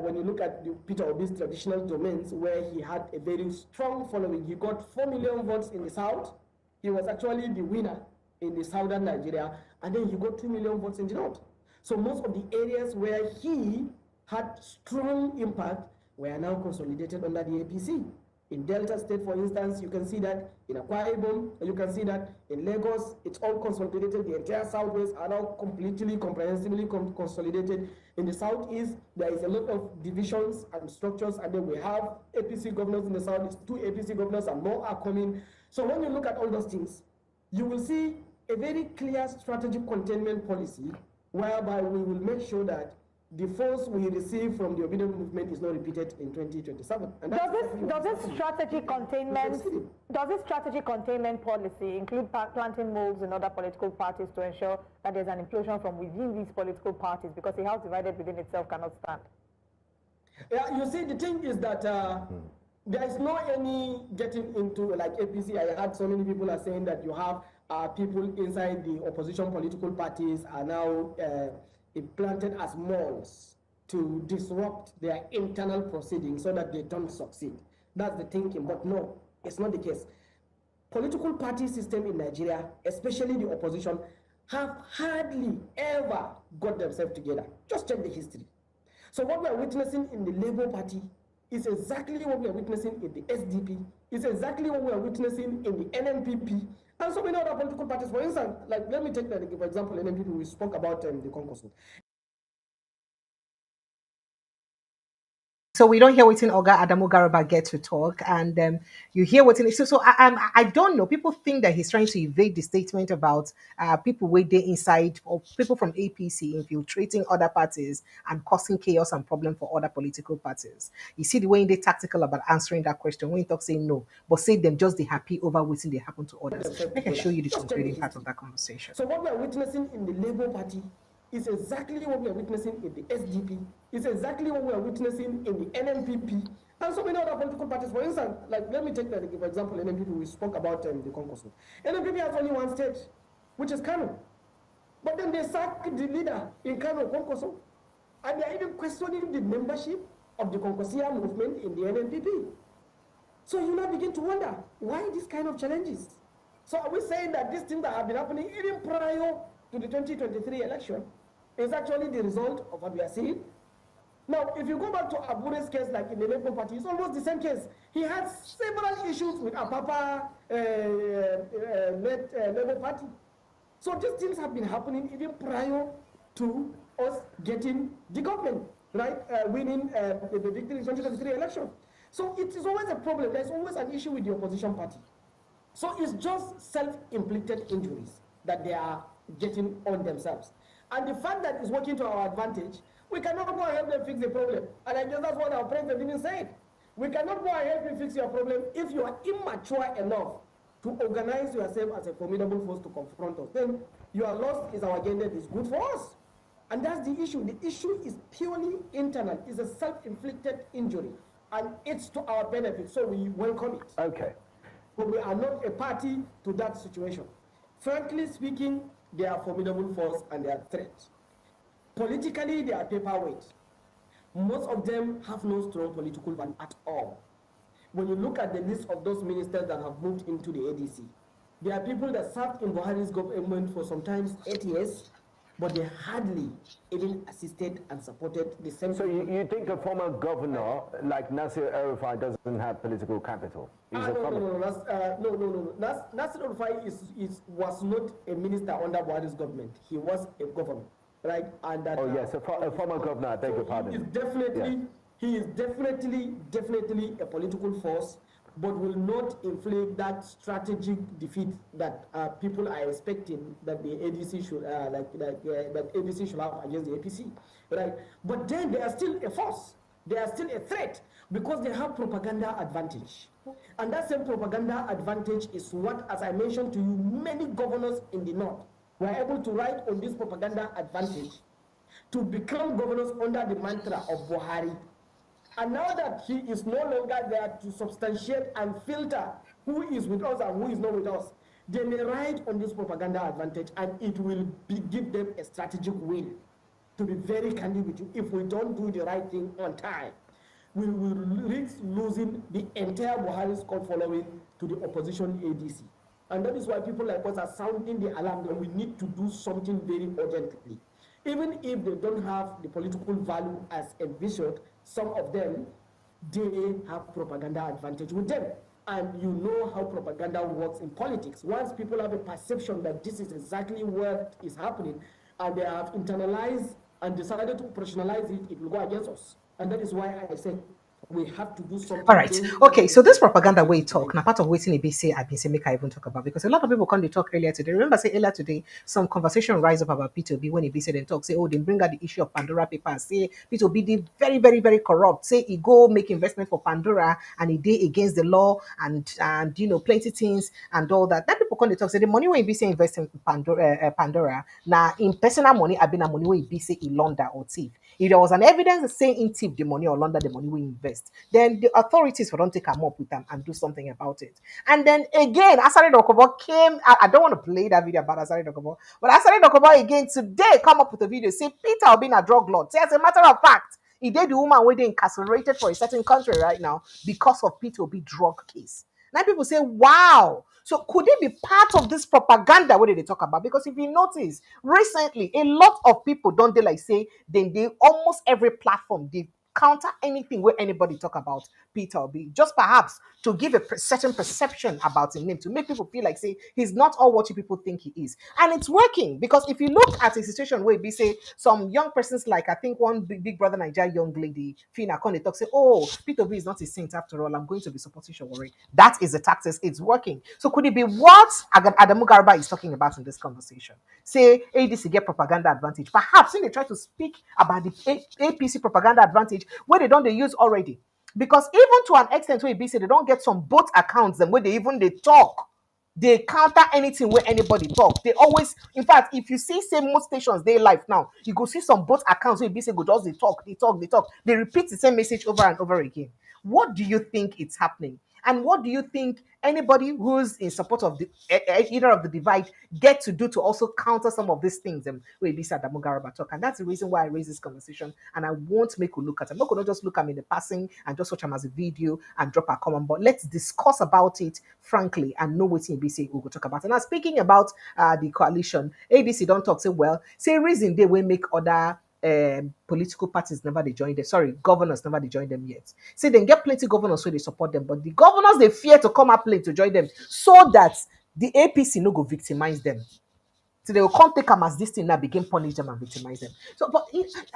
when you look at Peter Obi's traditional domains, where he had a very strong following, he got 4 million votes in the south. He was actually the winner in the southern Nigeria, and then he got 2 million votes in the north. So most of the areas where he had strong impact were now consolidated under the APC. In Delta State, for instance, you can see that. In Akwa Ibom, you can see that. In Lagos, it's all consolidated. The entire Southwest are now completely, comprehensively consolidated. In the Southeast, there is a lot of divisions and structures, and then we have APC governors in the South. 2 APC governors and more are coming. So when you look at all those things, you will see a very clear strategic containment policy whereby we will make sure that the force we receive from the obedient movement is not repeated in 2027. And does this strategy containment policy include planting moles in other political parties to ensure that there's an implosion from within these political parties, because a house divided within itself cannot stand? Yeah, you see, the thing is that there is no any getting into like APC. I heard so many people are saying that you have people inside the opposition political parties are now implanted as moles to disrupt their internal proceedings so that they don't succeed. That's the thinking, but no, it's not the case. Political party system in Nigeria, especially the opposition, have hardly ever got themselves together. Just check the history. So what we are witnessing in the Labour Party is exactly what we are witnessing in the SDP, is exactly what we are witnessing in the NNPP, and so many other political parties. For instance, like let me take for example, NNPP, we spoke about the concourse. So we don't hear what's in Oga Adamu Garaba get to talk, and you hear what's in. So I don't know. People think that he's trying to evade the statement about people waiting inside or people from APC infiltrating other parties and causing chaos and problem for other political parties. You see the way they're tactical about answering that question when you talk saying no, but say them just they happy over what's they happen to others. I can show you the concluding part of that conversation. So what we are witnessing in the Labour Party is exactly what we are witnessing in the SDP, is exactly what we are witnessing in the NNPP, and so many other political parties. For instance, like let me take for example, NNPP, we spoke about the concourse. NNPP has only one state, which is Kano. But then they sacked the leader in Kano, Konkoso, and they are even questioning the membership of the Konkosia movement in the NNPP. So you now begin to wonder, why these kind of challenges? So are we saying that these things that have been happening even prior to the 2023 election is actually the result of what we are seeing? Now, if you go back to Abure's case, like in the Labour Party, it's almost the same case. He had several issues with Apapa Labour Party. So these things have been happening even prior to us getting the government, right? Winning the victory in 2023 election. So it is always a problem. There's always an issue with the opposition party. So it's just self-inflicted injuries that they are getting on themselves. And the fact that it's working to our advantage, we cannot go ahead and fix the problem. And I guess that's what our president even said. We cannot go ahead and fix your problem if you are immature enough to organize yourself as a formidable force to confront us. Then your loss is our gain that is good for us. And that's the issue. The issue is purely internal. It's a self-inflicted injury. And it's to our benefit, so we welcome it. Okay. But we are not a party to that situation. Frankly speaking, they are a formidable force and they are a threat. Politically, they are paperweight. Most of them have no strong political value at all. When you look at the list of those ministers that have moved into the ADC, there are people that served in Buhari's government for sometimes 8 years, but they hardly even assisted and supported the same. So you think a former governor like Nasir El-Rufai doesn't have political capital? No. Nasir El-Rufai was not a minister under Buhari's government. He was a governor, right? And that, yes, a former governor. I beg your pardon. He is definitely a political force, but will not inflict that strategic defeat that people are expecting that the ADC should that ADC should have against the APC, right? But then they are still a force. They are still a threat because they have propaganda advantage, and that same propaganda advantage is what, as I mentioned to you, many governors in the north were able to ride on this propaganda advantage to become governors under the mantra of Buhari. And now that he is no longer there to substantiate and filter who is with us and who is not with us, they may ride on this propaganda advantage, and it will give them a strategic win. To be very candid with you, if we don't do the right thing on time, we will risk losing the entire Buhari's call following to the opposition ADC. And that is why people like us are sounding the alarm that we need to do something very urgently. Even if they don't have the political value as envisioned, some of them, they have propaganda advantage with them. And you know how propaganda works in politics. Once people have a perception that this is exactly what is happening, and they have internalized and decided to operationalize it, it will go against us. And that is why I said we have to do something. All right. Okay. So this propaganda way talk, now part of waiting ABC, I've been saying make I even talk about because a lot of people come to talk earlier today. Remember, say earlier today, some conversation rise up about P2B when ABC then talk, say, oh, they bring out the issue of Pandora papers, say P2B did very, very, very corrupt. Say he go make investment for Pandora and he did against the law and you know plenty things and all that. Then people come to talk, say the money when ABC invest in Pandora, now in personal money, I've been a money when ABC in launder or thief. If there was an evidence saying in tip the money or launder the money we invest, then the authorities will don't take them up with them and do something about it. And then again, Asari Dokobo came. I don't want to play that video about Asari Dokobo, but Asari Dokobo again today come up with a video say Peter Obi a drug lord. Say as a matter of fact, he did the woman where they incarcerated for a certain country right now because of Peter Obi drug case. Now people say, wow. So could it be part of this propaganda? What did they talk about? Because if you notice, recently, a lot of people don't they like say, then they almost every platform, they counter anything where anybody talk about Peter Obi, just perhaps to give a certain perception about him, to make people feel like say he's not all what you people think he is, and it's working because if you look at a situation where we say some young persons like I think one big brother Nigeria young lady Fina Kone talk say, oh, Peter Obi is not a saint after all. I'm going to be supporting Shawari. That is the tactics. It's working. So could it be what Adamu Garba is talking about in this conversation? Say ADC get propaganda advantage. Perhaps when they try to speak about the APC propaganda advantage, where they don't they use already. Because even to an extent where BC, they don't get some both accounts them where they talk. They counter anything where anybody talk. They always, in fact, if you see say most stations they live now, you go see some both accounts where BC go just they talk. They repeat the same message over and over again. What do you think is happening? And what do you think anybody who's in support of the either of the divide get to do to also counter some of these things where Bisa Damogaraba talk? And that's the reason why I raise this conversation. And I won't make you look at them. I'm not just look at me in the passing and just watch them as a video and drop a comment. But let's discuss about it frankly and know what ABC will talk about. And now speaking about the coalition, ADC don't talk say well, say reason they will make other political parties never they join them. Sorry, governors never they join them yet. See, they get plenty governors so they support them, but the governors they fear to come up late to join them so that the APC no go victimize them. So they will come take them as this thing now begin punish them and victimize them. So, but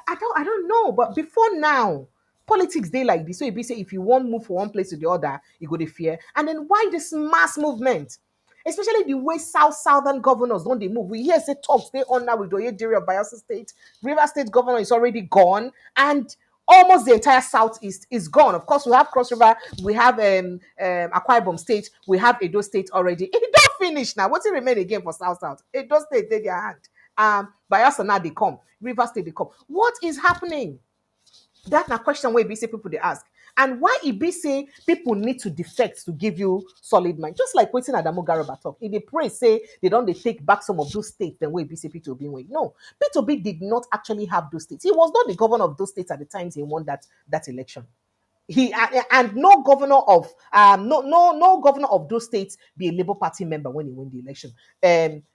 I don't know. But before now, politics they like this. So it be say if you want move from one place to the other, you go to fear. And then why this mass movement? Especially the way southern governors don't they move. We hear say talks they on now with Oyediri of Bayelsa State. River State governor is already gone, and almost the entire southeast is gone. Of course, we have Cross River, we have Akwa Ibom State, we have Edo State already. It don't finish now. What's it remain again for South? Edo State they their hand. Bayelsa now they come. River State they come. What is happening? That's a question where BC people they ask. And why it be say people need to defect to give you solid mind? Just like waiting at Adamu Garaba talk. If they pray, say they don't they take back some of those states, then where BC Peter Obi win. No, Peter Obi did not actually have those states. He was not the governor of those states at the times he won that election. He and no governor of no governor of those states be a Labour Party member when he won the election.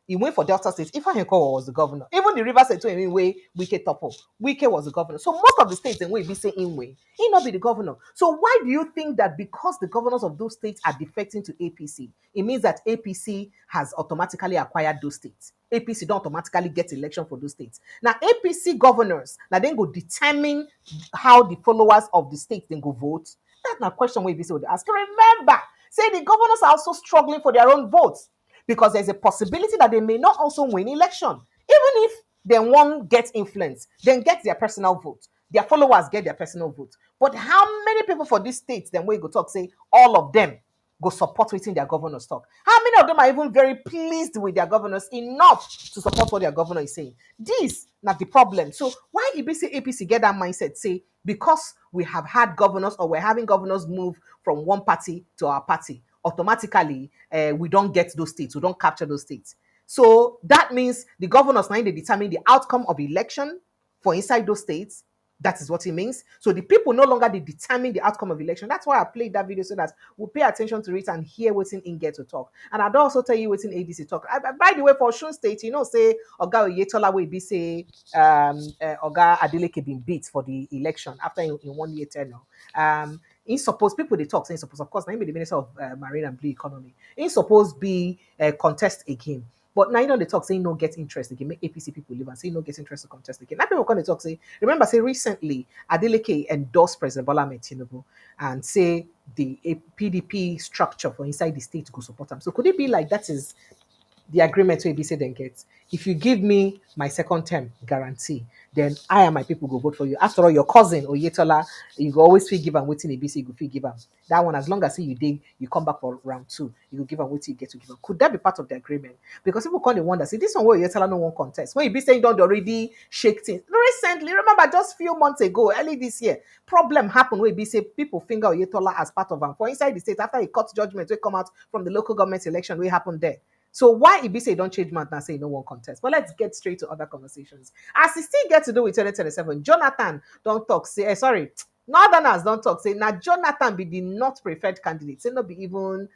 He went for Delta State. Ifeanyi Okowa was the governor. Even the River State to him way Wike Topo. Wike was the governor. So most of the states in way be say in way he not be the governor. So why do you think that because the governors of those states are defecting to APC, it means that APC has automatically acquired those states? APC don't automatically get election for those states. Now APC governors now then go determine how the followers of the state then go vote. That's not a question where APC would ask. Remember, say the governors are also struggling for their own votes because there's a possibility that they may not also win election. Even if they won't get influence, then get their personal vote. Their followers get their personal vote. But how many people for these states then we go talk say all of them go support within their governors talk? How many of them are even very pleased with their governors enough to support what their governor is saying? This not the problem. So why APC get that mindset? Say because we have had governors or we're having governors move from one party to our party, automatically we don't get those states, we don't capture those states. So that means the governors now they determine the outcome of election for inside those states. That is what it means. So the people no longer they determine the outcome of election. That's why I played that video so that we'll pay attention to it and hear what's in get to talk. And I'd also tell you what's in ADC talk. By the way, for Osun State, you know, say Oga Oyetola will be say Oga Adeleke been beat for the election after in 1 year tenure. In suppose people they talk, say suppose, of course, now be the Minister of Marine and Blue Economy. In suppose be contest again. But now you know they talk saying no get interest again, make APC people leave and say no get interest to contest again. Now people come to talk say, remember say recently Adeleke endorsed President Bola Tinubu and say the PDP structure for inside the state go support him. So could it be like that is the agreement wey be say dem get? If you give me my second term guarantee, then I and my people go vote for you. After all, your cousin Oyetola, you go always fit give am wetin e be say you go fit give am. That one, as long as say you dig, you come back for round two, you go give am wetin you get to give am. Could that be part of the agreement? Because people come dey wonder, say this one wey Oyetola no wan contest, when you be saying don already shake things. Recently, remember just few months ago, early this year, problem happen wey be say people finger Oyetola as part of am for inside the state after a court judgment wey come out from the local government election wey happen there. So why e be say don't change mind now say no one contest? But let's get straight to other conversations. As it still get to do with 2027, Jonathan don't talk say sorry, Northerners don't talk say now Jonathan be the not preferred candidate. Say no be even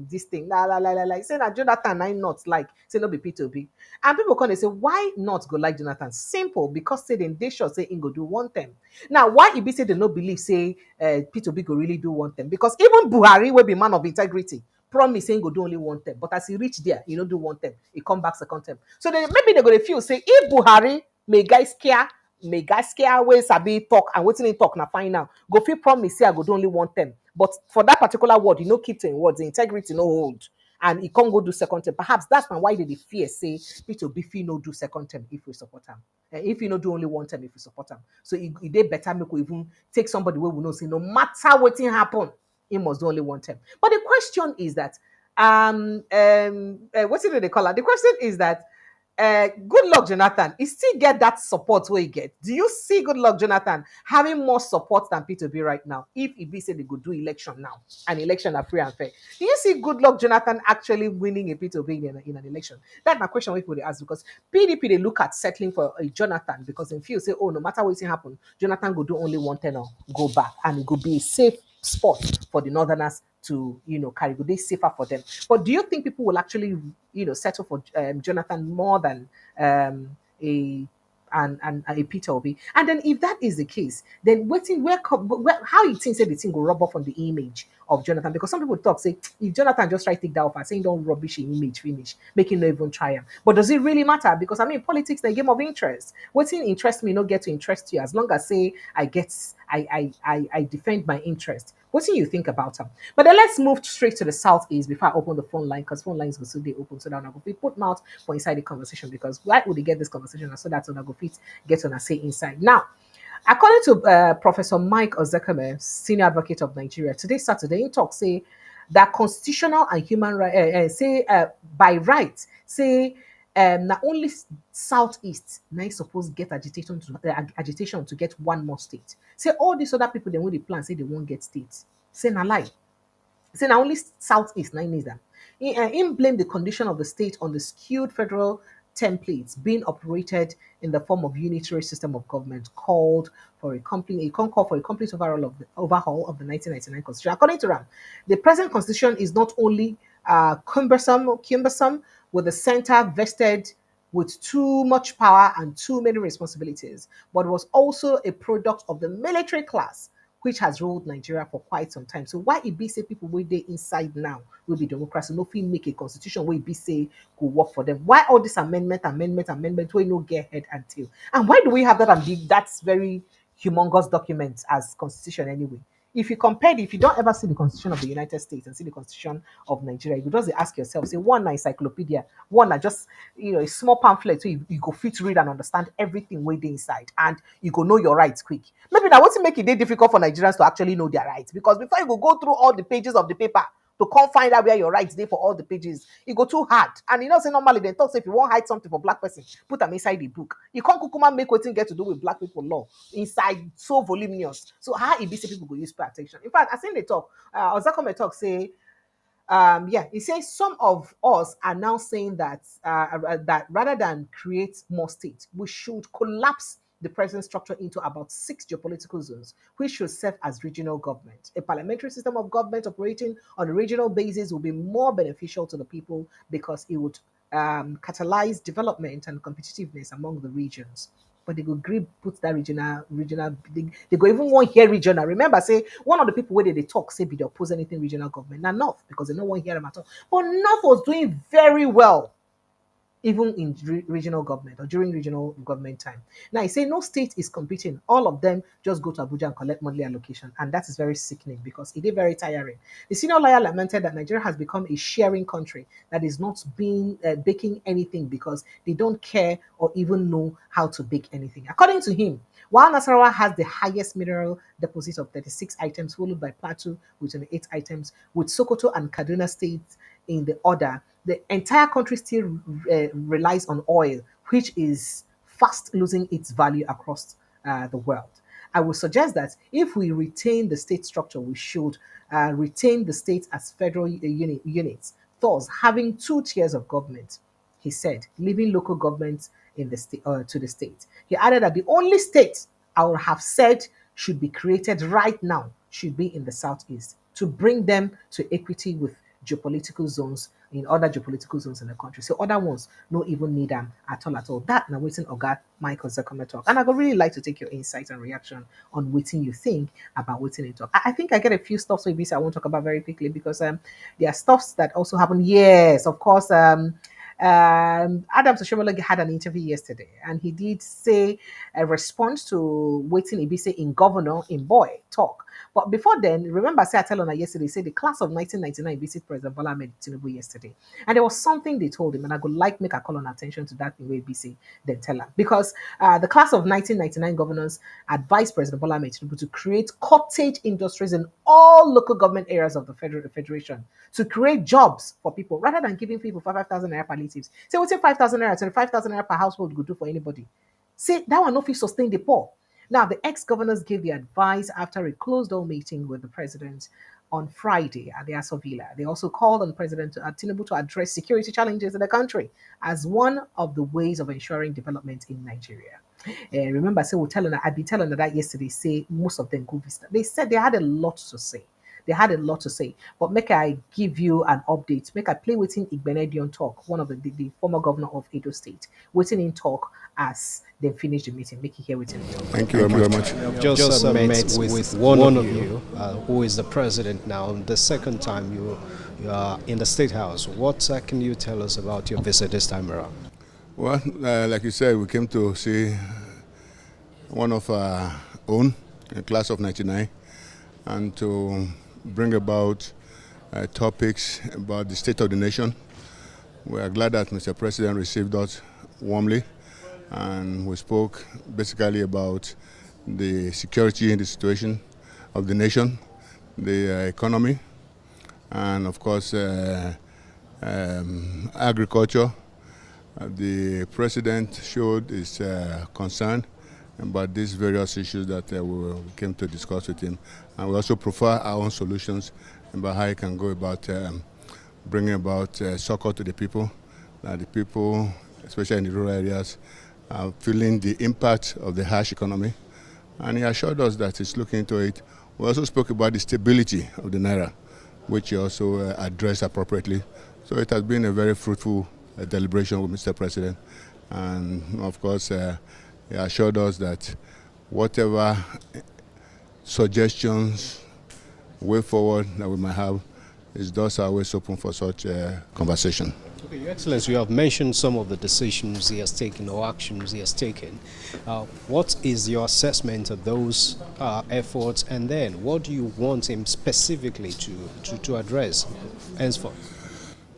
this thing. Say now Jonathan I not like. Say no be Peter Obi. And people come and say why not go like Jonathan? Simple, because say they sure say he go do one thing. Now why e be say they no believe say Peter Obi go really do one thing? Because even Buhari will be man of integrity. Promise saying go do only one term, but as he reach there, he don't do one term. He come back second term. So maybe they go to feel say if Buhari may guys scare way sabi talk and waiting in talk na fine now. Go feel promise say I go do only one term, but for that particular word, you know keep to words, the integrity no hold, and he can't go do second term. Perhaps that's why they fear say Peter Obi no do second term if we support him. If you no do only one term if we support him. So they better make we even take somebody where we know say no matter what happen, he must do only one term. But the question is that what do they call it? The question is that good luck Jonathan, he still get that support where he get. Do you see good luck Jonathan having more support than Peter B right now? If he be said they go do election now, an election are free and fair, do you see good luck Jonathan actually winning a Peter B in an election? That's my question we could ask, because PDP they look at settling for a Jonathan because in few say, oh, no matter what happen, Jonathan go do only one tenor, go back, and it could be a safe spot for the Northerners to carry. Would they safer for them? But do you think people will actually settle for Jonathan more than a Peter Obi? And then if that is the case, then how you think say the thing will rub off on the image of Jonathan? Because some people talk say if Jonathan just try to take that offer, saying don't rubbish the image finish, making no even try him. But does it really matter? Because I mean politics is a game of interest. What's in interest me not get to interest you, as long as say I defend my interest. What do you think about them? But then let's move straight to the southeast before I open the phone line, because phone lines will still be open, so that I go fit put mouth for inside the conversation, because why would they get this conversation so that I go fit get on a say inside. Now, according to Professor Mike Ozekeme, senior advocate of Nigeria, today Saturday, he talk say that constitutional and human rights by right say not only southeast now suppose get agitation to get one more state. Say all these other people they want the plan say they won't get states. Say na lie. Say now only southeast now needs them. Him blame the condition of the state on the skewed federal templates being operated in the form of unitary system of government called for a complete overhaul of the 1999 constitution. According to Ram, the present constitution is not only cumbersome with the center vested with too much power and too many responsibilities, but was also a product of the military class which has ruled Nigeria for quite some time. So why it be say people will they inside now will be democracy, no fit make a constitution where it be say could work for them? Why all this amendment where no get head and tail? And why do we have that and that's very humongous document as constitution anyway? If you compare if you don't ever see the Constitution of the United States and see the Constitution of Nigeria, you just ask yourself, say one encyclopedia, one just a small pamphlet so you go fit read and understand everything way inside, and you go know your rights quick. Maybe that what's make it difficult for Nigerians to actually know their rights, because before you go through all the pages of the paper to come find out where your rights there for all the pages, it go too hard. And say normally they talk say if you want hide something for black person, put them inside the book. You can't kukuma make what get to do with black people law inside so voluminous. So how it be say people go use pay attention? In fact, I seen they talk. Ozakome talk say he says some of us are now saying that that rather than create more states, we should collapse the present structure into about 6 geopolitical zones, which should serve as regional government. A parliamentary system of government operating on a regional basis will be more beneficial to the people because it would catalyze development and competitiveness among the regions. but they go agree put that regional. They go even want hear regional. Remember, say one of the people where they talk say be they oppose anything regional government. Now North because they don't want hear them at all. But North was doing very well even in regional government or during regional government time. Now, I say no state is competing. All of them just go to Abuja and collect monthly allocation. And that is very sickening because it is very tiring. The senior lawyer lamented that Nigeria has become a sharing country that is not being baking anything because they don't care or even know how to bake anything. According to him, while Nasarawa has the highest mineral deposit of 36 items, followed by Plateau with 28 items, with Sokoto and Kaduna states in the order, the entire country still relies on oil, which is fast losing its value across the world. I would suggest that if we retain the state structure, we should retain the state as federal units, thus having 2 tiers of government, he said, leaving local governments in the to the state. He added that the only state I would have said should be created right now should be in the southeast to bring them to equity with geopolitical zones in other geopolitical zones in the country. So other ones no even need them at all at all. That now waiting Oga Michael Zekome talk. And I would really like to take your insight and reaction on waiting you think about waiting talk. I think I get a few stuffs with this I won't talk about very quickly because there are stuffs that also happen. Yes, of course. Adam Soshomole had an interview yesterday, and he did say a response to waiting Ibise in Governor in Boy talk. But before then, remember, I tell on yesterday, say the class of 1999 visited President Bola Tinubu yesterday, and there was something they told him, and I would like make a call on attention to that in way BC then tell her because the class of 1999 governors advised President Bola Tinubu to create cottage industries in all local government areas of the federation to create jobs for people rather than giving people 5,000 naira palliatives. Say we say 5,000 naira, 25,000 naira per household would do for anybody. See, that one no fit sustain the poor. Now, the ex-governors gave the advice after a closed-door meeting with the president on Friday at the Aso Villa. They also called on President Tinubu to address security challenges in the country as one of the ways of ensuring development in Nigeria. Remember, say I'd be telling her that yesterday, say most of them go visit. They said they had a lot to say. They had a lot to say. But make I give you an update. Make I play within Igbenedion talk, one of the former governor of Edo State. Waiting in talk as they finish the meeting. Make you hear waiting in talk. Thank you very much. Just met with one of you, who is the president now. The second time you are in the State House. What can you tell us about your visit this time around? Well, like you said, we came to see one of our own, a class of 99, and to bring about topics about the state of the nation. We are glad that Mr. President received us warmly, and we spoke basically about the security and the situation of the nation, the economy, and of course agriculture. The President showed his concern about these various issues that we came to discuss with him. And we also provide our own solutions about how you can go about bringing about succor to the people. The people, especially in the rural areas, are feeling the impact of the harsh economy. And he assured us that he's looking into it. We also spoke about the stability of the Naira, which he also addressed appropriately. So it has been a very fruitful deliberation with Mr. President. And of course, he assured us that whatever suggestions, way forward that we might have, is thus always open for such a conversation. Okay, Your Excellency, you have mentioned some of the decisions he has taken or actions he has taken. What is your assessment of those efforts, and then what do you want him specifically to address henceforth?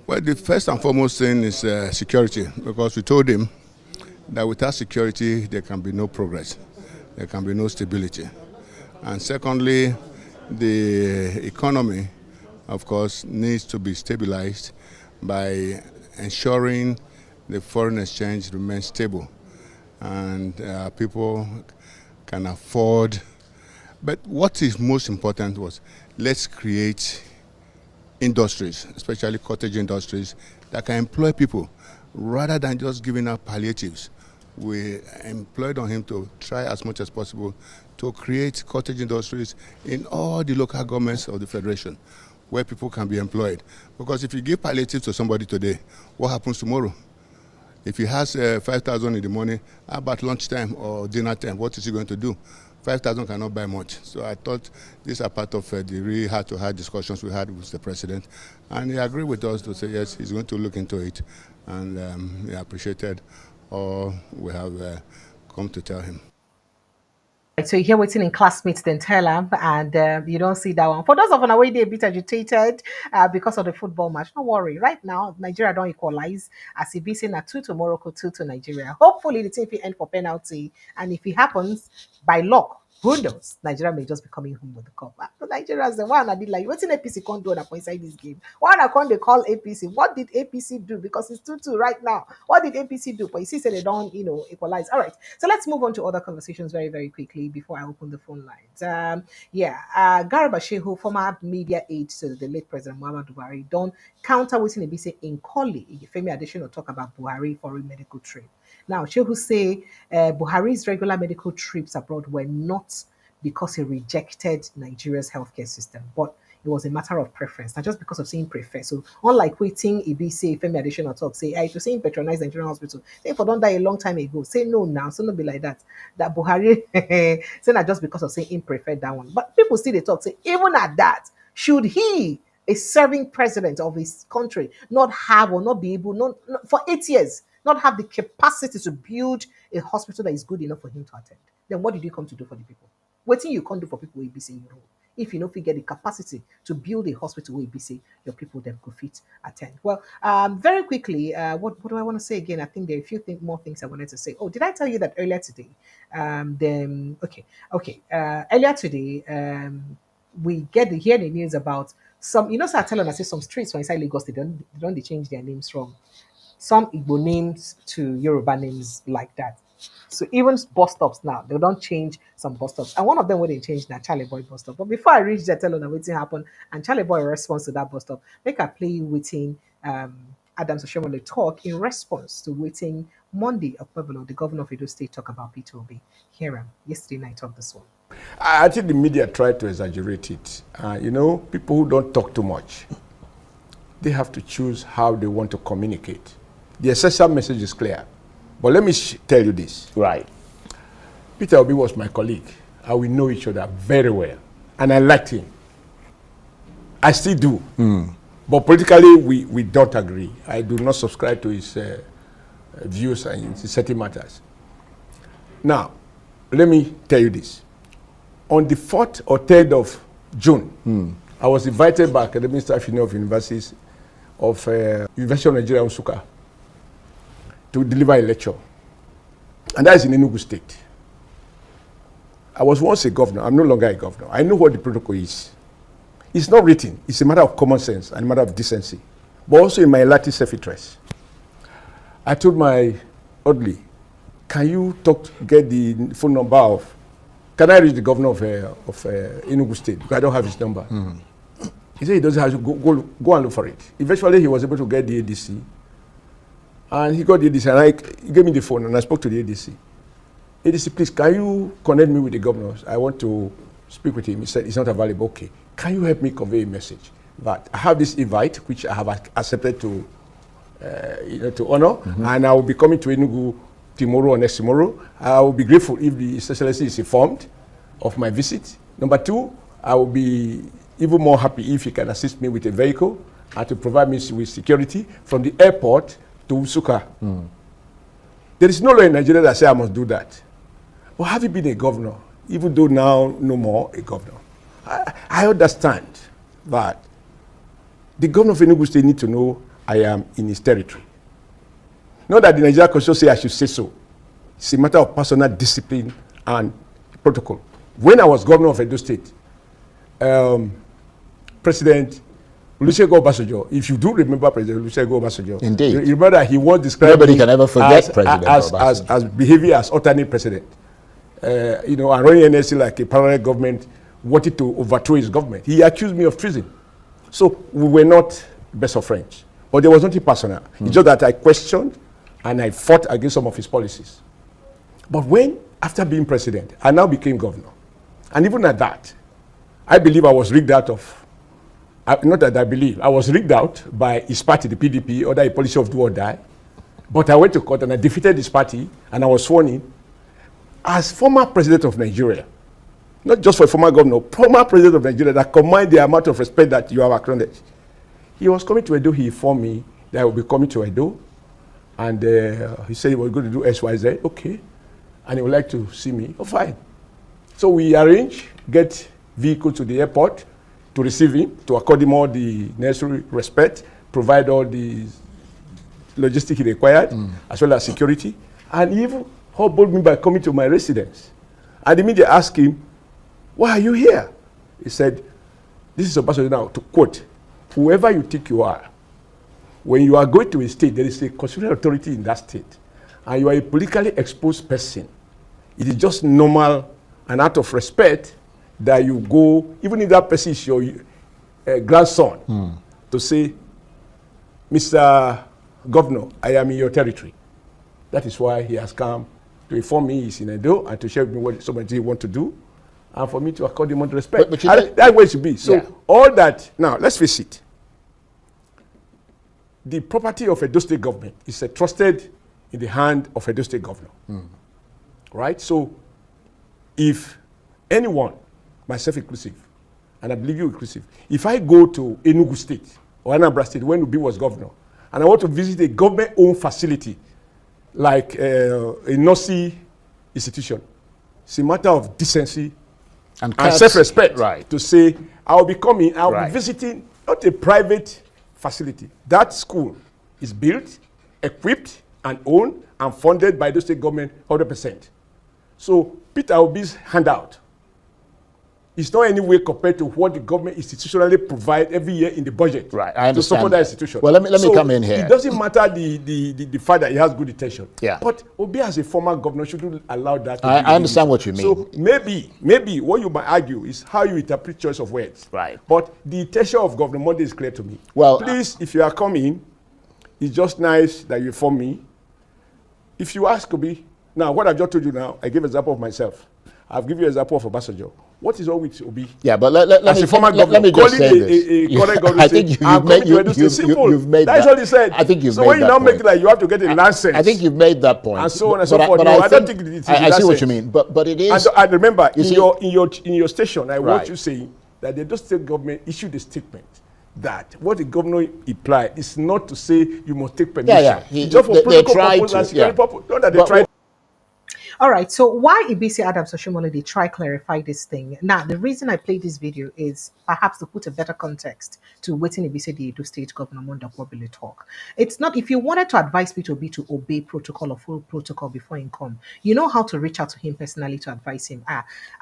Well, the first and foremost thing is security, because we told him that without security there can be no progress, there can be no stability. And secondly, the economy, of course, needs to be stabilized by ensuring the foreign exchange remains stable and people can afford. But what is most important was, let's create industries, especially cottage industries, that can employ people rather than just giving out palliatives. We employed on him to try as much as possible to create cottage industries in all the local governments of the Federation where people can be employed. Because if you give palliatives to somebody today, what happens tomorrow? If he has 5,000 in the morning, how about lunchtime or dinner time? What is he going to do? 5,000 cannot buy much. So I thought these are part of the really heart-to-heart discussions we had with the president. And he agreed with us to say, yes, he's going to look into it. And he appreciated all we have come to tell him. So you hear waiting in classmates then tell them, and you don't see that one. For those of us away, they're a bit agitated because of the football match. Don't worry. Right now, Nigeria don't equalize. As it be saying at 2 to Morocco, 2 to Nigeria. Hopefully, the team will end for penalty, and if it happens, by luck, who knows? Nigeria may just be coming home with the cup. But Nigeria's the one I did like, what's in APC can't do that inside this game? Why can't they call APC? What did APC do? Because it's 2-2 right now. What did APC do? But you see, they don't, equalize. All right. So let's move on to other conversations very, very quickly before I open the phone lines. Garba Shehu, former media aide to the late President Muhammadu Buhari, don't counter waiting APC in Koli. Femi additional talk about Buhari foreign medical trip. Now, Shehu say Buhari's regular medical trips abroad were not because he rejected Nigeria's healthcare system, but it was a matter of preference, not just because of saying prefer. So, unlike waiting, say Femi additional talk, say, if you're saying patronize Nigerian hospital, say if I don't die a long time ago, say no now, so not be like that. That Buhari say not just because of saying he preferred that one. But people still they talk, say, even at that, should he, a serving president of his country, not have or not be able, not for 8 years, not have the capacity to build a hospital that is good enough for him to attend, then what did you come to do for the people? What thing you can't do for people will be saying, if you don't get the capacity to build a hospital will be say your people then go fit attend. Well, very quickly, what do I want to say again? I think there are a few more things I wanted to say. Oh, did I tell you that earlier today? Earlier today, we hear the news about some, so I tell them I say some streets from inside Lagos, they don't change their names from some Igbo names to Yoruba names like that. So even bus stops now, they don't change some bus stops. And one of them where they change that Charlie Boy bus stop. But before I reach there, tell them what's happen, and Charlie Boy responds to that bus stop, make I play you waiting Adams Oshomole talk in response to waiting Monday of Pueblo, the governor of Edo State, talk about Peter Obi. Hear him. Yesterday night of this one. I think the media tried to exaggerate it. People who don't talk too much, they have to choose how they want to communicate. The essential message is clear. But let me tell you this. Right. Peter Obi was my colleague. And we know each other very well. And I liked him. I still do. But politically, we don't agree. I do not subscribe to his views and certain matters. Now, let me tell you this. On the 4th or 3rd of June, I was invited by Academic Staff Union of Universities of University of Nigeria, Nsukka, to deliver a lecture. And that is in Enugu State. I was once a governor. I'm no longer a governor. I know what the protocol is. It's not written. It's a matter of common sense and a matter of decency. But also in my Latin self-interest. I told my orderly, can you get the phone number of, can I reach the governor of Enugu State? Because I don't have his number. He said he doesn't have to go and look for it. Eventually he was able to get the ADC. And he got the ADC, and he gave me the phone, and I spoke to the ADC. ADC, please, can you connect me with the governor? I want to speak with him. He said, it's not available. Okay. Can you help me convey a message? But I have this invite, which I have accepted to honor, and I will be coming to Enugu tomorrow or next tomorrow. I will be grateful if the His Excellency is informed of my visit. Number 2, I will be even more happy if he can assist me with a vehicle and to provide me with security from the airport to Nsukka. There is no law in Nigeria that says I must do that. But have you been a governor, even though now no more a governor? I understand that the governor of Enugu State need to know I am in his territory. Not that the Nigerian Constitution say I should say so. It's a matter of personal discipline and protocol. When I was governor of Edo State, President Olusegun Obasanjo, if you do remember President Olusegun Obasanjo, indeed, you remember that he was described nobody can ever forget President Obasanjo as behaving as alternate president, and running NSC like a parallel government, wanted to overthrow his government. He accused me of treason. So we were not best of friends, but there was nothing personal. It's just that I questioned and I fought against some of his policies. But when, after being president, I now became governor, and even at that, I believe I was rigged out of. Not that I believe, I was rigged out by his party, the PDP, under a policy of do or die. But I went to court and I defeated this party and I was sworn in as former president of Nigeria. Not just for a former governor, former president of Nigeria that command the amount of respect that you have acknowledged. He was coming to Edo, he informed me that I would be coming to Edo. And he said he was going to do XYZ, okay. And he would like to see me, oh fine. So we arrange, get vehicle to the airport to receive him, to accord him all the necessary respect, provide all the logistics he required, as well as security. And he even humbled me by coming to my residence. And immediately asked him, why are you here? He said, this is Obasanjo now, to quote, whoever you think you are, when you are going to a state, there is a constitutional authority in that state, and you are a politically exposed person. It is just normal and out of respect that you go, even if that person is your grandson, to say, Mr. Governor, I am in your territory. That is why he has come to inform me he's in Edo and to share with me what somebody want to do, and for me to accord him respect. That's where it should be. So all that, now let's face it, the property of Edo State government is trusted in the hand of Edo State governor. Right? So if anyone, myself inclusive, and I believe you inclusive, if I go to Enugu State or Anambra State when Obi was governor, and I want to visit a government-owned facility like a NOSI institution, it's a matter of decency and self-respect to say, I'll be coming, I'll be visiting not a private facility. That school is built, equipped, and owned and funded by the state government 100%. So Peter Obi's handout is not any way compared to what the government institutionally provide every year in the budget to support that institution. Well, let me come in here. It doesn't matter the fact that he has good intention. But Obi as a former governor shouldn't allow that to I understand what you mean. So maybe what you might argue is how you interpret choice of words. But the intention of Governor Monday is clear to me. Well, please, if you are coming, it's just nice that you inform me. If you ask Obi, now what I just told you now, I gave an example of myself. I've given you an example of Obasanjo. What is wrong with Obi? Yeah, but let me just say this. I think you've made That's that. what he said. I think you've so made when you that now point. make it like you have to get a license. I think you've made that point. And so on and so forth. But I don't think it is I see what you mean. But it is. And remember, in your station, I want you saying that the Edo State government issued a statement that what the governor implied is not to say you must take permission. It's just for political purpose and security purpose. Not that they tried. All right, so why Ibisi Adams Oshomole, they try clarify this thing. Now, the reason I played this video is perhaps to put a better context to waiting Ibisi the Edo State Governor Monda Kwabili talk. It's not, if you wanted to advise Peter Obi to obey protocol or full protocol before he come, you know how to reach out to him personally to advise him.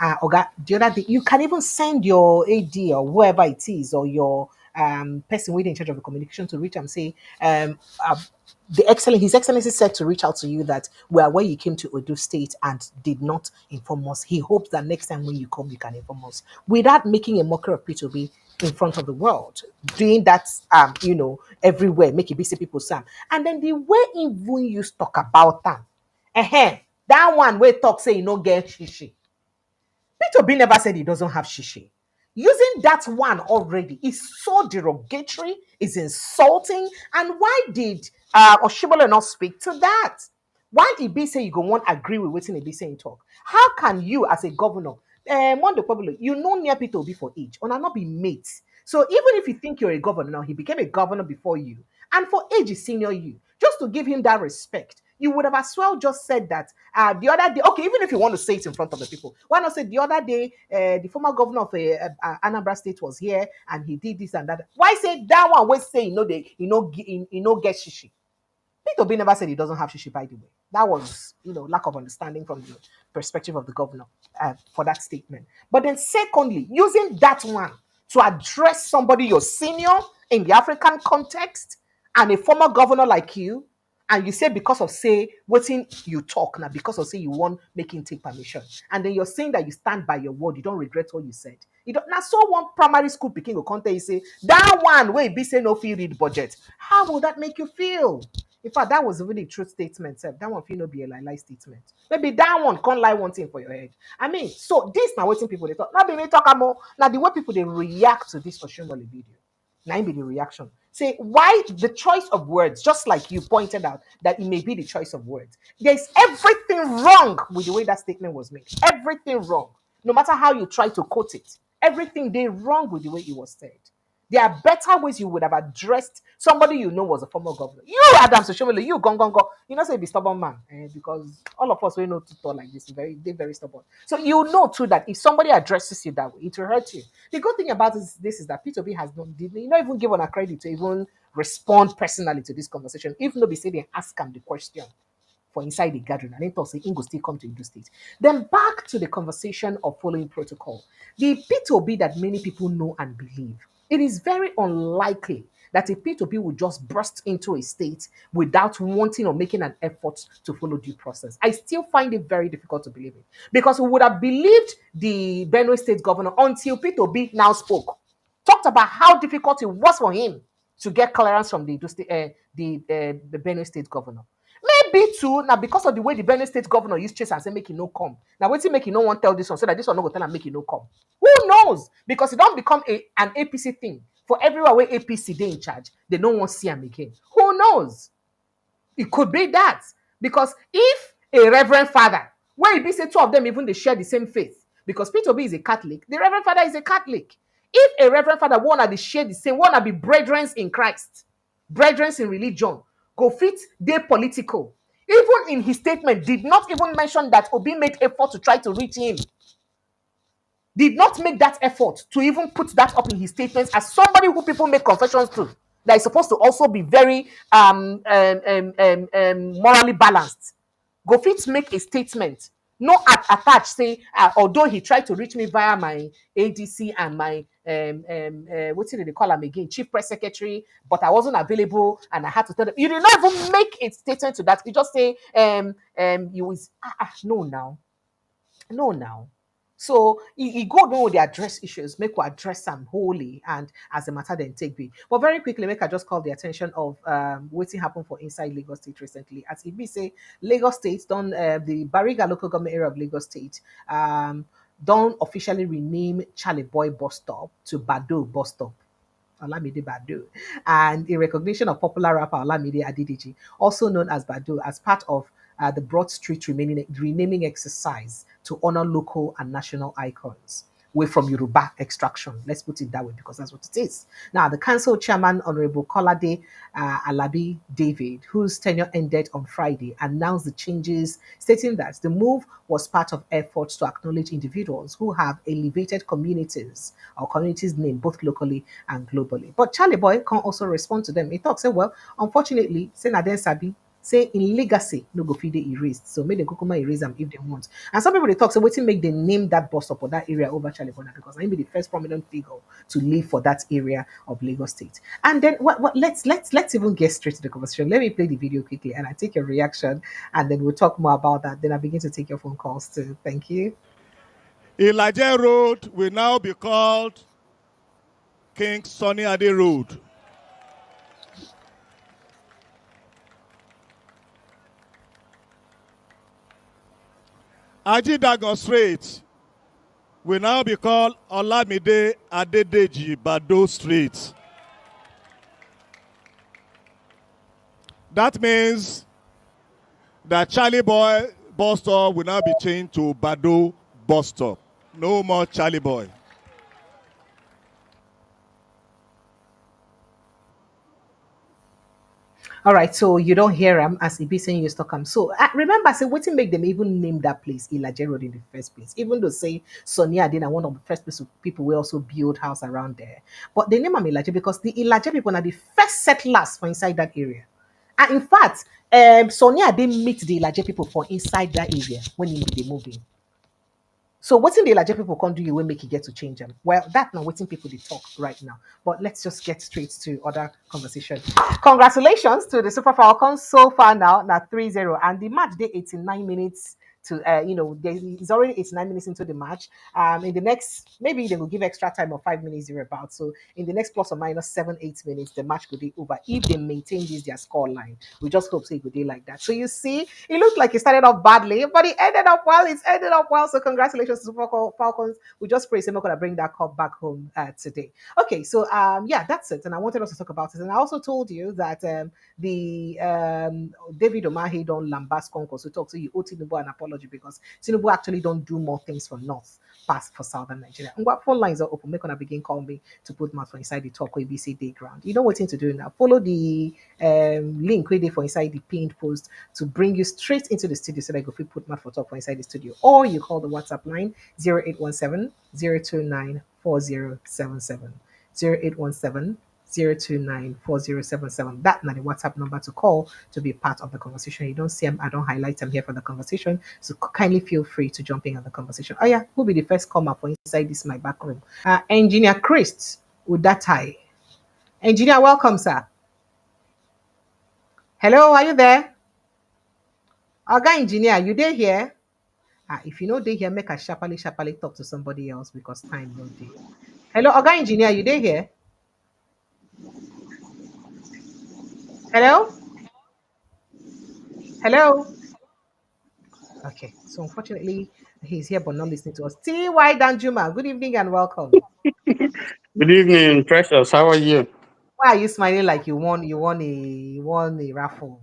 Oga, the other day, you can even send your AD or whoever it is, or your person within in charge of the communication to reach and say, His Excellency said to reach out to you that we are where you came to Edo State and did not inform us. He hopes that next time when you come, you can inform us without making a mockery of Peter Obi in front of the world. Doing that, everywhere, make it busy people Sam. And then the way even you talk about them, that one way talk say you no get shishi. Peter Obi never said he doesn't have shishi. Using that one already is so derogatory, is insulting. And why did Oshomole not speak to that? Why Ibi say you go want agree with what Ibi say in talk? How can you, as a governor, one the public, you know near Peter Obi for age, or not be mates? So even if you think you're a governor now, he became a governor before you, and for age is senior you. Just to give him that respect, you would have as well just said that the other day. Okay, even if you want to say it in front of the people, why not say the other day the former governor of Anambra State was here and he did this and that? Why say that one? Always say get shishi. Peter Obi never said he doesn't have shishi. By the way, that was lack of understanding from the perspective of the governor for that statement. But then secondly, using that one to address somebody your senior in the African context and a former governor like you. And you say because of waiting you talk now, because of you want making take permission. And then you're saying that you stand by your word, you don't regret what you said. You don't now so one primary school picking a content, you say, that one way be say no fee read budget. How will that make you feel? In fact, that was a really true statement, sir. That one feel no be a lie statement. Maybe that one can't lie one thing for your head. I mean, so this now waiting people they talk. Now be me talk more. Now the way people they react to this Oshomole video. Now be the reaction. say why the choice of words, just like you pointed out, that it may be the choice of words. There's everything wrong with the way that statement was made. Everything wrong. No matter how you try to quote it, everything they wrong with the way it was said. There are better ways you would have addressed somebody you know was a former governor. You, Adam Soshomole, you go. You know, say be stubborn man, because all of us we know to talk like this. They're very stubborn. So you know too that if somebody addresses you that way, it will hurt you. The good thing about this is that Peter Obi has not even given a credit to even respond personally to this conversation. If nobody say they ask him the question for inside the gathering, and then thought say Ingo still come to Indo State. Then back to the conversation of following protocol. The P2B that many people know and believe, it is very unlikely that a P2B will just burst into a state without wanting or making an effort to follow due process. I still find it very difficult to believe it, because we would have believed the Benue State governor until P2B now spoke, talked about how difficult it was for him to get clearance from the Benue State governor. Maybe too now, because of the way the Benue State governor used chase and say make it no come. Now wait till make it no one tell this one so that this one no go tell him make it no come. Who knows? Because it don't become an APC thing. For everywhere where APC they in charge, they don't want to see him again. Who knows? It could be that, because if a reverend father, where it be say two of them even they share the same faith, because Peter Obi is a Catholic, the reverend father is a Catholic. If a reverend father wanna they share the same, wanna be brethren in Christ, brethren in religion, go fit they political. Even in his statement, did not even mention that Obi made effort to try to reach him. Did not make that effort to even put that up in his statements as somebody who people make confessions to, that is supposed to also be very morally balanced. Go fit make a statement, no attach say although he tried to reach me via my ADC and my what did they call him again, chief press secretary, but I wasn't available and I had to tell them. You did not even make a statement to that. You just say you was no now. So he go know the address issues, make we address them wholly and as a matter then take be. But very quickly, make I just call the attention of what happened for inside Lagos State recently. As if we say Lagos State done the Bariga local government area of Lagos State don't officially rename Charlie Boy bus stop to Bado bus stop. Olamide Badu, and in recognition of popular rapper Olamide Adidiji, also known as Badu, as part of the Broad Street renaming exercise to honor local and national icons. We're from Yoruba extraction. Let's put it that way because that's what it is. Now, the council chairman, Honorable Kolade Alabi David, whose tenure ended on Friday, announced the changes, stating that the move was part of efforts to acknowledge individuals who have elevated communities or communities named both locally and globally. But Charlie Boy can also respond to them. He talks, say, well, unfortunately, Senaden Sabi, say in legacy no go fit dey erased, so make dem kukuma erase them if they want. And some people they talk say wetin make them name that bus stop or that area over Charlie Bona, because he be the first prominent figure to live for that area of Lagos State. And then let's even get straight to the conversation. Let me play the video quickly and I take your reaction and then we'll talk more about that. Then I begin to take your phone calls too. Thank you. Ilaje Road will now be called King Sunny Ade Road. Ajidagon Street will now be called Olamide Adedeji Bado Street. That means that Charlie Boy bus stop will now be changed to Bado bus stop. No more Charlie Boy. All right, so you don't hear him as he be saying you stuck him. So remember, say what make them even name that place Ilaje Road in the first place? Even though say Sonia Adina, one of the first people will also build house around there, but they name him Ilaje because the Ilaje people are the first settlers for inside that area. And in fact, Sonia didn't meet the Ilaje people for inside that area when they moved in. So what's in the Ilaje people can't do you will make you get to change them? Well, that's not waiting people to talk right now. But let's just get straight to other conversation. Congratulations to the Super Falcons so far now 3-0. And the match day 89 minutes to it's already 89 minutes into the match. In the next, maybe they will give extra time of 5 minutes thereabouts. So in the next plus or minus 7-8 minutes, the match could be over if they maintain this their score line. We just hope so it would be like that. So you see, it looked like it started off badly, but it ended up well. It's ended up well. So congratulations to Falcons. We just pray Semo gonna bring that cup back home today. Okay, so yeah, that's it. And I wanted us to talk about it. And I also told you that the David Omahi don't lambast concourse. So talk to you owe Tinubu an apology because Tinubu actually don't do more things for North past for Southern Nigeria. And what phone lines are open? Make gonna begin call me to put mouth for inside the talk ABC day ground. You know what thing to do now. Follow the link where they for inside the pinned post to bring you straight into the studio so that you can put mouth for talk for inside the studio. Or you call the WhatsApp line 0817 029 4077. 0817 0294077. That not the WhatsApp number to call to be part of the conversation. You don't see them, I don't highlight them here for the conversation. So kindly feel free to jump in on the conversation. Oh yeah, who'll be the first come up for inside this my back room? Engineer Chris Udatai. Engineer, welcome, sir. Hello, are you there? Oga engineer, you there here? If you know they here, make a sharply talk to somebody else because time no day. Hello, Oga engineer, you there here? Hello? Hello? Okay, so unfortunately, he's here but not listening to us. T.Y. Danjuma, good evening and welcome. Good evening, Precious. How are you? Why are you smiling like you won a raffle?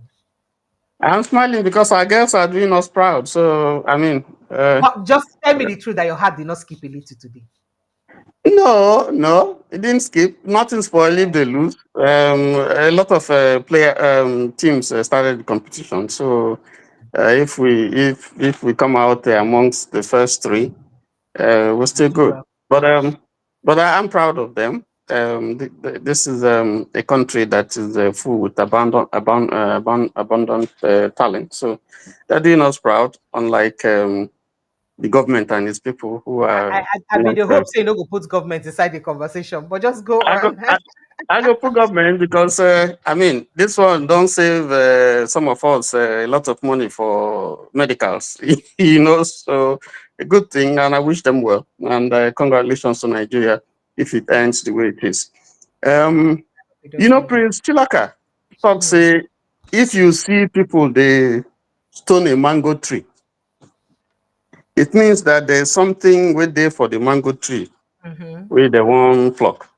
I'm smiling because our girls are doing us proud. So, I mean... just tell me the truth that your heart did not skip a little today. No, it didn't skip. Nothing spoiled if they lose. A lot of teams started the competition. So, if we come out amongst the first three, we're still good. But I'm proud of them. This is a country that is full with abundant talent. So they're doing us proud, unlike the government and its people who are. I mean, the hope say you no go put government inside the conversation, but just go on. I go put government because I mean this one don't save some of us a lot of money for medicals, So a good thing, and I wish them well. And congratulations to Nigeria if it ends the way it is. Prince Chilaka talk say if you see people they stone a mango tree, it means that there's something with there for the mango tree with the one flock.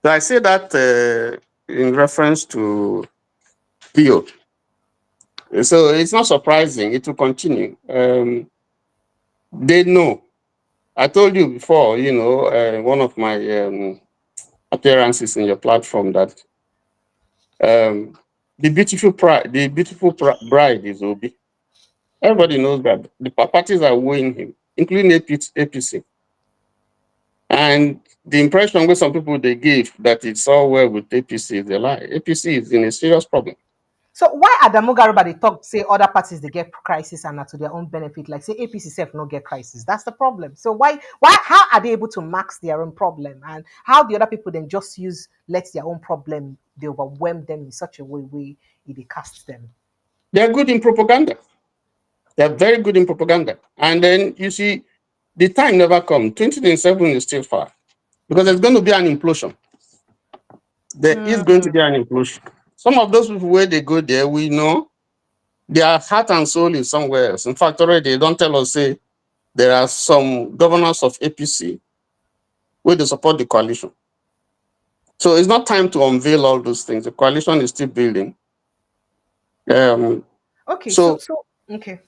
So I say that in reference to Theo. So it's not surprising. It will continue. They know. I told you before, one of my appearances in your platform that the beautiful bride is Obi. Everybody knows that the parties are wooing him, including APC. And the impression with some people they give that it's all well with APC is a lie. APC is in a serious problem. So why Adamu Garuba they talk say other parties they get crisis and not to their own benefit, like say APC self no get crisis? That's the problem. So how are they able to max their own problem, and how the other people then just let their own problem they overwhelm them in such a way it casts them? They're good in propaganda. They're very good in propaganda. And then you see, the time never comes. 2027 is still far because there's going to be an implosion. There is going to be an implosion. Some of those people where they go there, we know their heart and soul is somewhere else. In fact, already they don't tell us, say, there are some governors of APC where they support the coalition. So it's not time to unveil all those things. The coalition is still building. Okay, so okay.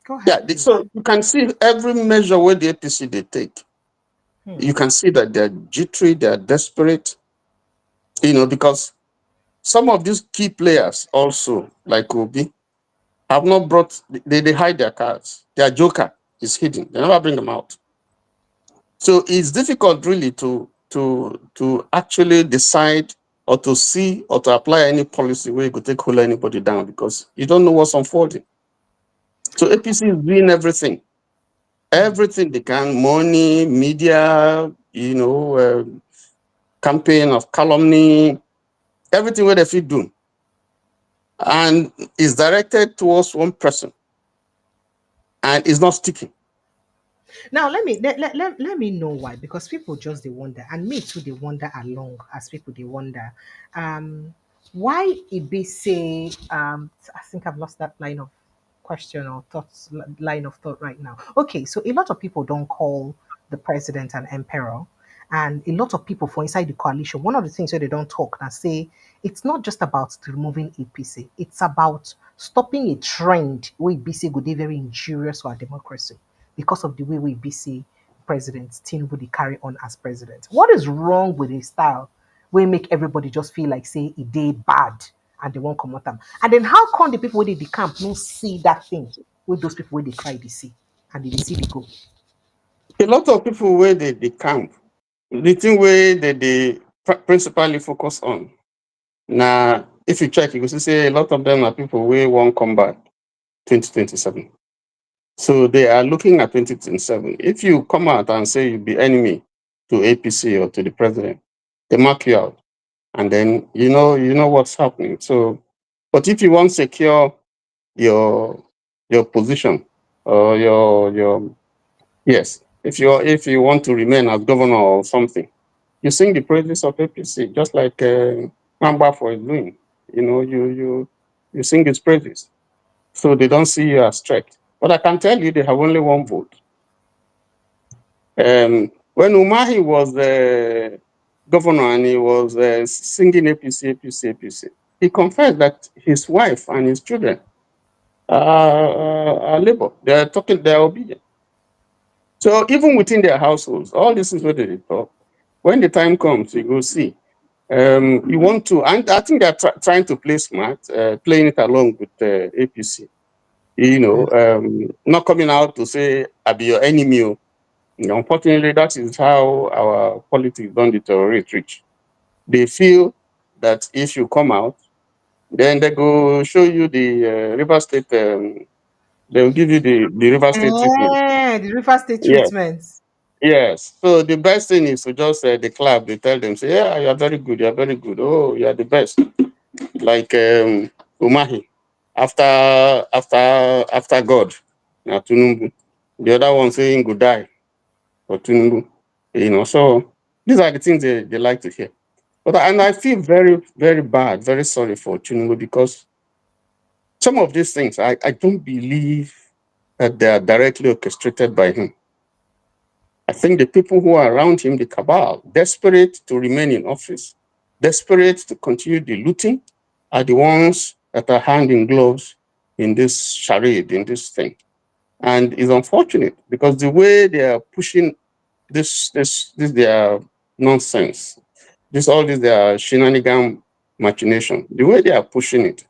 Go ahead. Yeah, so you can see every measure where the APC they take. You can see that they're jittery, they're desperate, because some of these key players also, like Obi, have not brought, they hide their cards. Their joker is hidden. They never bring them out. So it's difficult really to actually decide or to see or to apply any policy where you could take hold anybody down because you don't know what's unfolding. So APC is doing everything. Everything they can, money, media, campaign of calumny, everything where they feel doing. And is directed towards one person. and it's not sticking. Now let me know why, because people just they wonder, and me too they wonder along as people they wonder. Why it be say I think I've lost that line of question or thoughts line of thought right now. Okay, so a lot of people don't call the president an emperor, and a lot of people for inside the coalition, one of the things that they don't talk and say it's not just about removing APC, it's about stopping a trend where BC go dey very injurious to our democracy because of the way we BC President Tinubu dey carry on as president. What is wrong with his style? We make everybody just feel like say it did bad and they won't come out them. And then how come the people where they camp no see that thing with those people where they cry they see and they see they go? A lot of people where they camp, the thing where they principally focus on. Now, if you check, you will see a lot of them are people where won't come back 2027. So they are looking at 2027. If you come out and say you be enemy to APC or to the president, they mark you out, and then you know what's happening. So, but if you want to secure your position or your yes, if you want to remain as governor or something, you sing the praises of APC, just like Mambafo is doing. You sing his praises, so they don't see you as threat. But I can tell you, they have only one vote. When Umahi was governor and he was singing APC, he confessed that his wife and his children are labor. They are obedient. So even within their households, all this is what they talk. When the time comes, you go see. You want to, and I think they're trying to play smart, playing it along with APC. Not coming out to say, I'll be your enemy. Unfortunately, that is how our politics don't deteriorate rich. They feel that if you come out, then they go show you the River State, they will give you the River State treatment. The River State Yes. treatments. Yes. So the best thing is to just the club, they tell them, say, yeah, you are very good, you are very good. Oh, you are the best. Like Umahi, after God, now Tinubu. The other one saying good die for Tinubu. So these are the things they like to hear. And I feel very, very bad, very sorry for Tinubu, because some of these things I don't believe that they are directly orchestrated by him. I think the people who are around him, the cabal, desperate to remain in office, desperate to continue the looting, are the ones that are hand in gloves in this charade, in this thing. And it's unfortunate because the way they are pushing this their nonsense, all this their shenanigan machination, the way they are pushing it,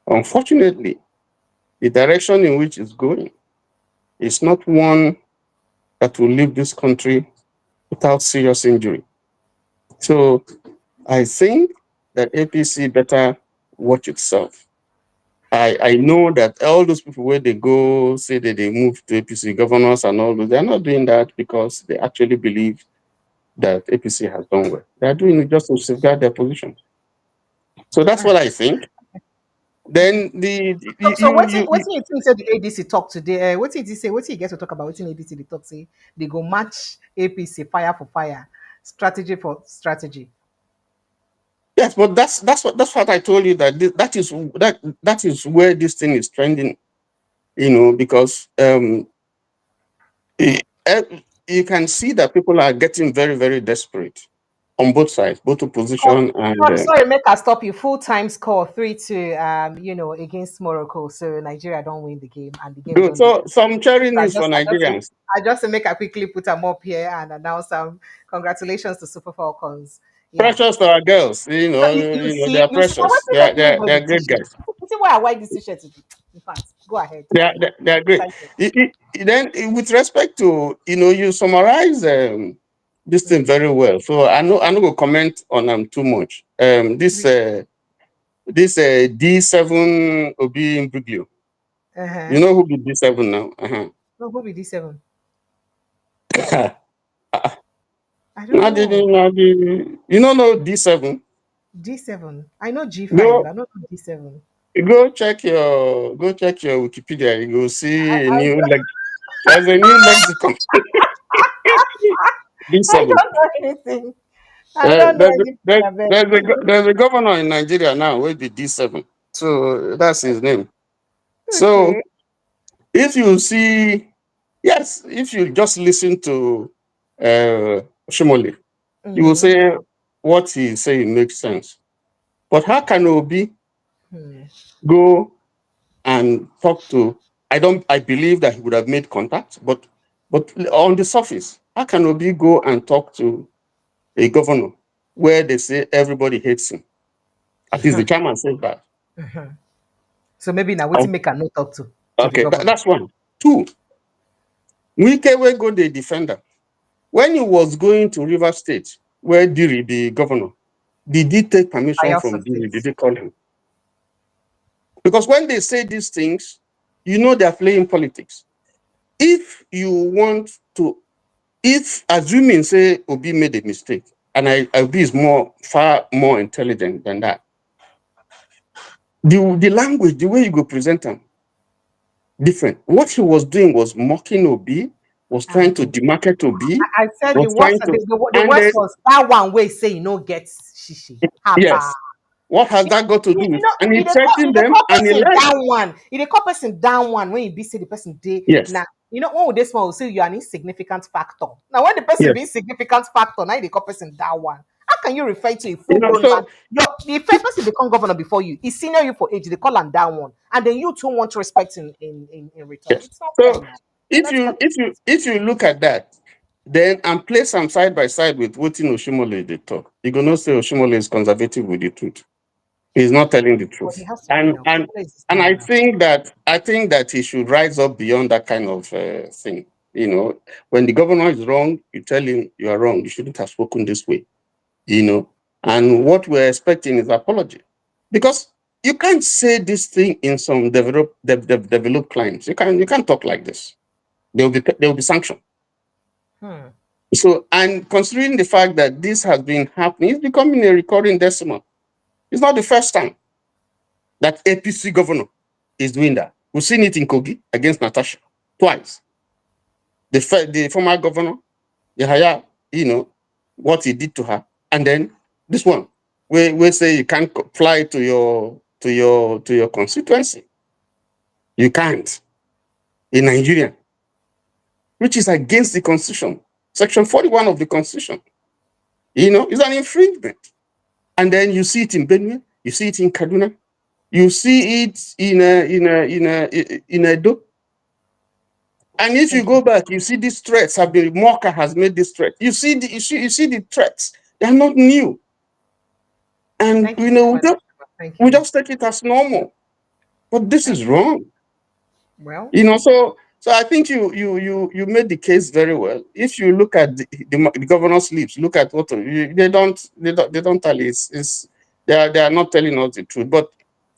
unfortunately, the direction in which it's going is not one that will leave this country without serious injury. So I think that APC better watch itself. I know that all those people where they go say that they move to APC governors and all those, they're not doing that because they actually believe that APC has done well. They're doing it just to safeguard their position. So that's what I think. Then what you think said the ADC talk today? What did he say? What did he get to talk about? What did ADC they talk say? They go match APC fire for fire, strategy for strategy. Yes, but that's what I told you, that is where this thing is trending. Because you can see that people are getting very, very desperate on both sides, both opposition and. Sorry, make I stop you. Full-time score 3-2. Against Morocco. So Nigeria don't win the game, and the game. Good. So some cherry news for Nigerians. I just make a quickly put them up here and announce some congratulations to Super Falcons. Yeah. Precious to our girls, they are precious. They're great guys. You see why I wear this t-shirt today? In fact, go ahead. They are great. Then, with respect to you summarize this thing very well. So I know go comment on them too much. This D7 Obi Imbrugio. You know who be D7 now? No, who be D7? I don't know. You don't know D7? D7. I know G5. I don't know D7. Go check your Wikipedia. You will see there's a new lexicon. I D7. don't know anything. I don't know anything about it. There's a governor in Nigeria now with the D7. So that's his name. So Okay. if you see, yes, if you just listen to Shimole, you will say what he's saying makes sense. But how can Obi go and talk to? I believe that he would have made contact, but on the surface, how can Obi go and talk to a governor where they say everybody hates him? At least the chairman says that. So maybe now we make a note talk to the Okay, government. that's one. Two, Wike will go the defender. When he was going to River State, where Diri, the governor, did he take permission from Diri? Did they call him? Because when they say these things, you know they're playing politics. If you want to, if assuming say Obi made a mistake, and Obi is far more intelligent than that, the language, the way you go present him, different. What he was doing was mocking Obi, was trying to demarcate Obi, I said the was worst, trying to, the and worst then, was that one way say you know get shishi. Haba. yes, what has that got to do with? know, And he if threatened they them, call and he person left. down one, if they call person down one, when you be say the person day, Yes. now you know when with this one will say you are an insignificant factor. Now when the person Yes. be insignificant factor, now they call person down one. How can you refer to a full You know, grown so man? The first person become governor before you, is senior you for age, they call him down one, and then you two want respect in return. yes. It's not fair So now. if you look at that, then and place them side by side with what Oshimole they talk, you're gonna say Oshimole is conservative with the truth. He's not telling the But truth. he has to be now. And I think that he should rise up beyond that kind of thing. You know, when the governor is wrong, you tell him you are wrong. You shouldn't have spoken this way. You know, and what we're expecting is apology, because you can't say this thing in some developed clients. You can't talk like this. There will be sanction. So, and considering the fact that this has been happening, it's becoming a recurring decimal. It's not the first time that APC governor is doing that. We've seen it in Kogi against Natasha twice. The former governor, Yahaya, you know, what he did to her. And then this one, we say you can't fly to your constituency. You can't in Nigeria, which is against the constitution. Section 41 of the constitution. You know, it's an infringement. And then you see it in Benue, you see it in Kaduna, you see it in Edo. And if you go back, you see these threats have been, Mocha has made this threat. You see the threats. They are not new. And you know, we just take it as normal. But this is wrong. Well, You know, so I think you made the case very well. If you look at the governor's lips, look at what they don't tell it's they are not telling us the truth. But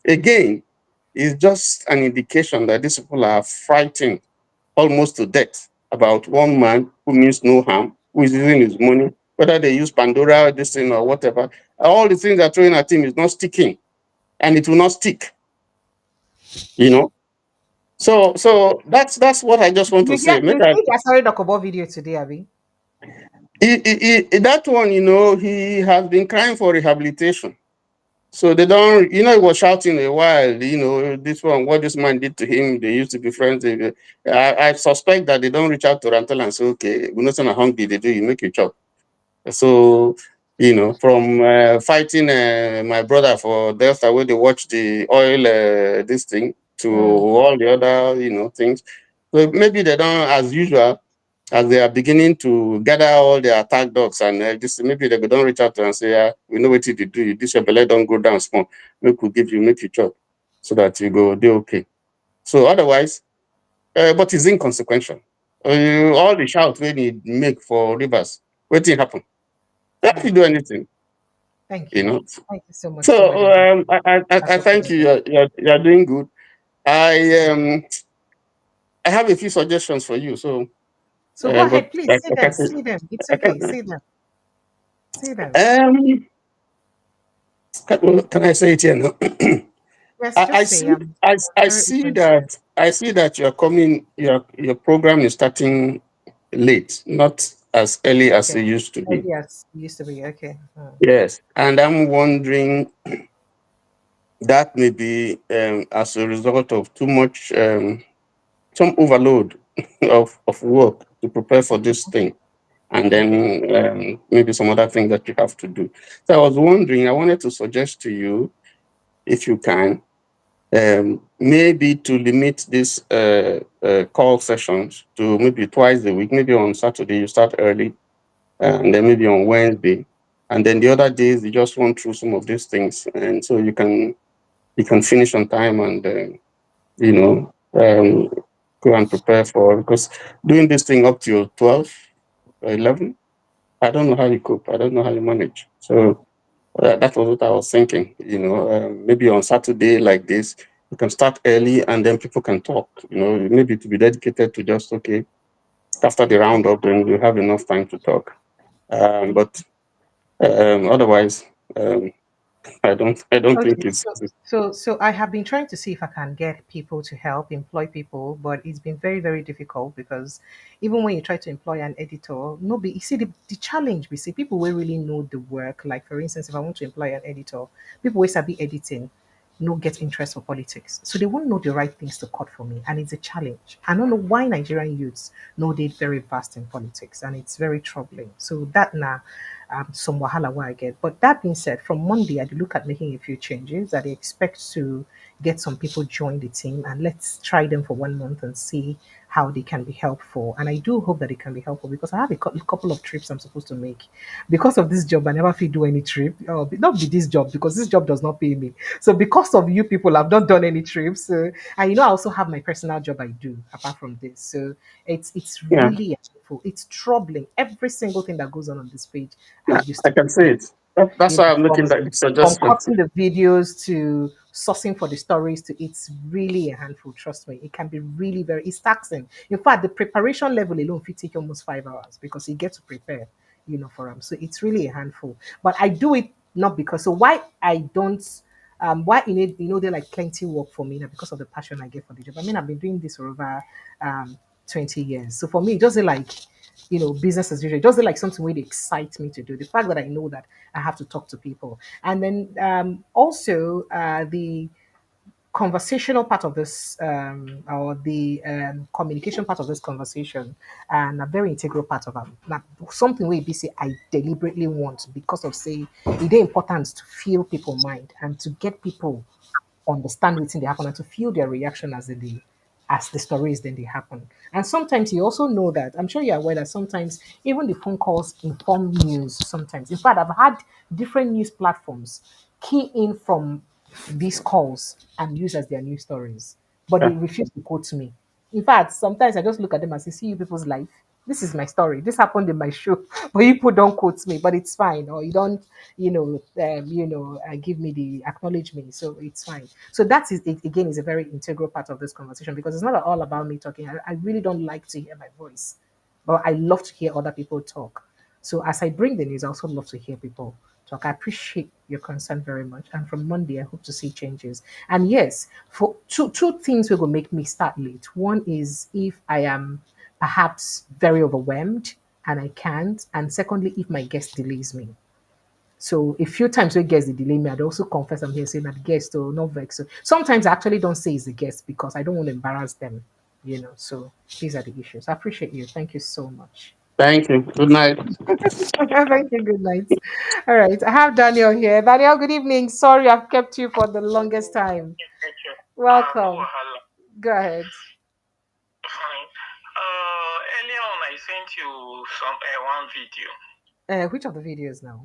again, it's just an indication that these people are frightened almost to death about one man who means no harm, who is using his money, whether they use Pandora, this thing, or whatever. All the things they're throwing at him is not sticking, and it will not stick. You know. So that's what I just want to say. You see the Asari Dokobo video today, Abi? That one, you know, he has been crying for rehabilitation. So they don't, you know, he was shouting a while, you know, this one, what this man did to him, they used to be friends. I suspect that they don't reach out to Rantel and say, okay, we're not saying hungry, they do, you make your chop. So, you know, from fighting my brother for Delta, where they watch the oil, this thing, to all the other, you know, things. So maybe they don't, as usual, as they are beginning to gather all their attack dogs and this, maybe they don't reach out to and say, yeah, we know what to do. This your belly don't go down small. Make you chop so that you go, they're okay. So otherwise, but it's inconsequential. All the shout when you make for rivers, what thing happen? If you do anything, Thank you know. Thank you so much. So I thank you. You're doing good. I have a few suggestions for you. So go ahead, please see them. It's okay. See them. See them. Can I say it here now? Yes, I just say see. I very see open. that. I see that you're coming. Your program is starting late, not as early as Okay. it used to Oh, be. yes, used to be. Okay. Yes, and I'm wondering that may be as a result of too much, some overload of work to prepare for this thing, and then maybe some other things that you have to do. So I was wondering. I wanted to suggest to you, if you can, maybe to limit these call sessions to maybe twice a week. Maybe on Saturday you start early, and then maybe on Wednesday, and then the other days you just run through some of these things, and so you can finish on time and you know go and prepare for, because doing this thing up till 12 or 11, I don't know how you cope. I don't know how you manage. So that was what I was thinking. Maybe on Saturday like this, you can start early and then people can talk. Maybe to be dedicated to just, okay, after the roundup, then you have enough time to talk. But otherwise, I don't think Okay, it's. so I have been trying to see if I can get people to help employ people, but it's been very, very difficult because even when you try to employ an editor, nobody. You see, the challenge we see people will really know the work. Like for instance, if I want to employ an editor, people will be editing, no get interest for politics, so they won't know the right things to cut for me, and it's a challenge. I don't know why Nigerian youths know they're very vast in politics, and it's very troubling. So that now some wahala where I get. But that being said, from Monday, I do look at making a few changes. I expect to get some people join the team and let's try them for 1 month and see how they can be helpful. And I do hope that it can be helpful because I have a couple of trips I'm supposed to make. Because of this job, I never feel do any trip. Not be this job because this job does not pay me. So because of you people, I've not done any trips. And I also have my personal job I do apart from this. So it's Yeah, really helpful. It's troubling. Every single thing that goes on this page, yeah, I've used I to can see prepare. it. That's You know, why I'm making that from suggestion. cutting the videos to sourcing for the stories to it's really a handful. Trust me, it can be really it's taxing. In fact, the preparation level alone will take almost 5 hours because you get to prepare, for them. So it's really a handful. But I do it not because. So why I don't. Why in it, they're like plenty work for me now because of the passion I get for the job. I mean, I've been doing this for over 20 years. So for me, it doesn't like business as usual. It doesn't like something really excites me to do. The fact that I know that I have to talk to people. And then also the conversational part of this or the communication part of this conversation and a very integral part of something where BC I deliberately want because of say it is important to feel people mind and to get people understand what's in the happen and to feel their reaction as the stories then they happen. And sometimes you also know that I'm sure you're aware that sometimes even the phone calls inform news sometimes. In fact, I've had different news platforms key in from these calls and use as their news stories, but they Yeah. refuse to quote me. In fact, sometimes I just look at them and say, see you people's life. This is my story. This happened in my show. But people don't quote me, but it's fine. Or you don't, give me the acknowledgement. So it's fine. So that is it again is a very integral part of this conversation because it's not all about me talking. I really don't like to hear my voice, but I love to hear other people talk. So as I bring the news, I also love to hear people talk. I appreciate your concern very much. And from Monday, I hope to see changes. And yes, for two things will make me start late. One is if I am perhaps very overwhelmed and I can't. And secondly, if my guest delays me. So a few times when guests they delay me, I'd also confess I'm here saying that guest or not vex. So sometimes I actually don't say it's the guest because I don't want to embarrass them. So these are the issues. I appreciate you. Thank you so much. Thank you. Good night. Thank you. Good night. All right. I have Daniel here. Daniel, good evening. Sorry I've kept you for the longest time. Welcome. Go ahead. Earlier on, I sent you one video. Which of the videos now?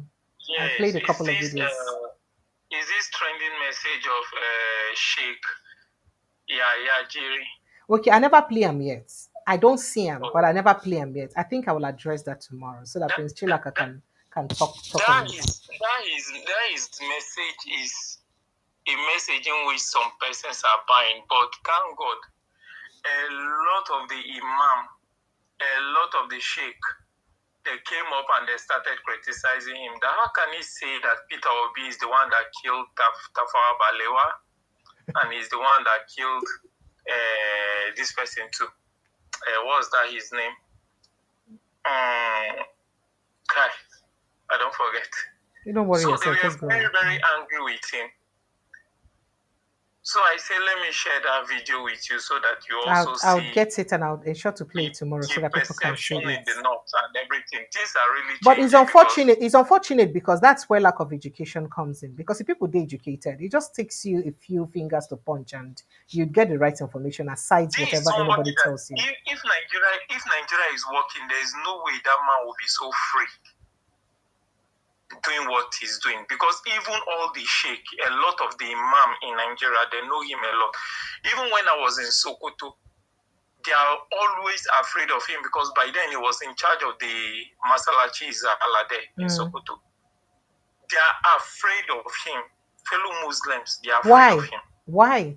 I Yes, played a couple of videos. Is this trending message of Sheikh Yaya Jiri? Okay, I never play him yet. I don't see him, but I never play him yet. I think I will address that tomorrow so that Prince Chilaka can talk on it. That is message is a message in which some persons are buying, but thank God, a lot of the imam, a lot of the sheikh, they came up and they started criticizing him. How can he say that Peter Obi is the one that killed Tafawa Balewa? and he's the one that killed this person too. What was that his name? Kai, I don't forget. You don't worry so yourself. they were very, very angry with him. So I say, let me share that video with you so that you also I'll see. get it and I'll ensure to play it tomorrow so that people can see perception in it. the north and everything. Things are really But changing. it's unfortunate. It's unfortunate because that's where lack of education comes in. Because if people are educated, it just takes you a few fingers to punch and you get the right information aside whatever anybody tells you. If Nigeria is working, there is no way that man will be so free doing what he's doing, because even all the sheikh, a lot of the imam in Nigeria, they know him a lot. Even when I was in Sokoto, they are always afraid of him because by then he was in charge of the Masalachi Alade in Sokoto. They are afraid of him. Fellow Muslims, they are afraid of him. Why?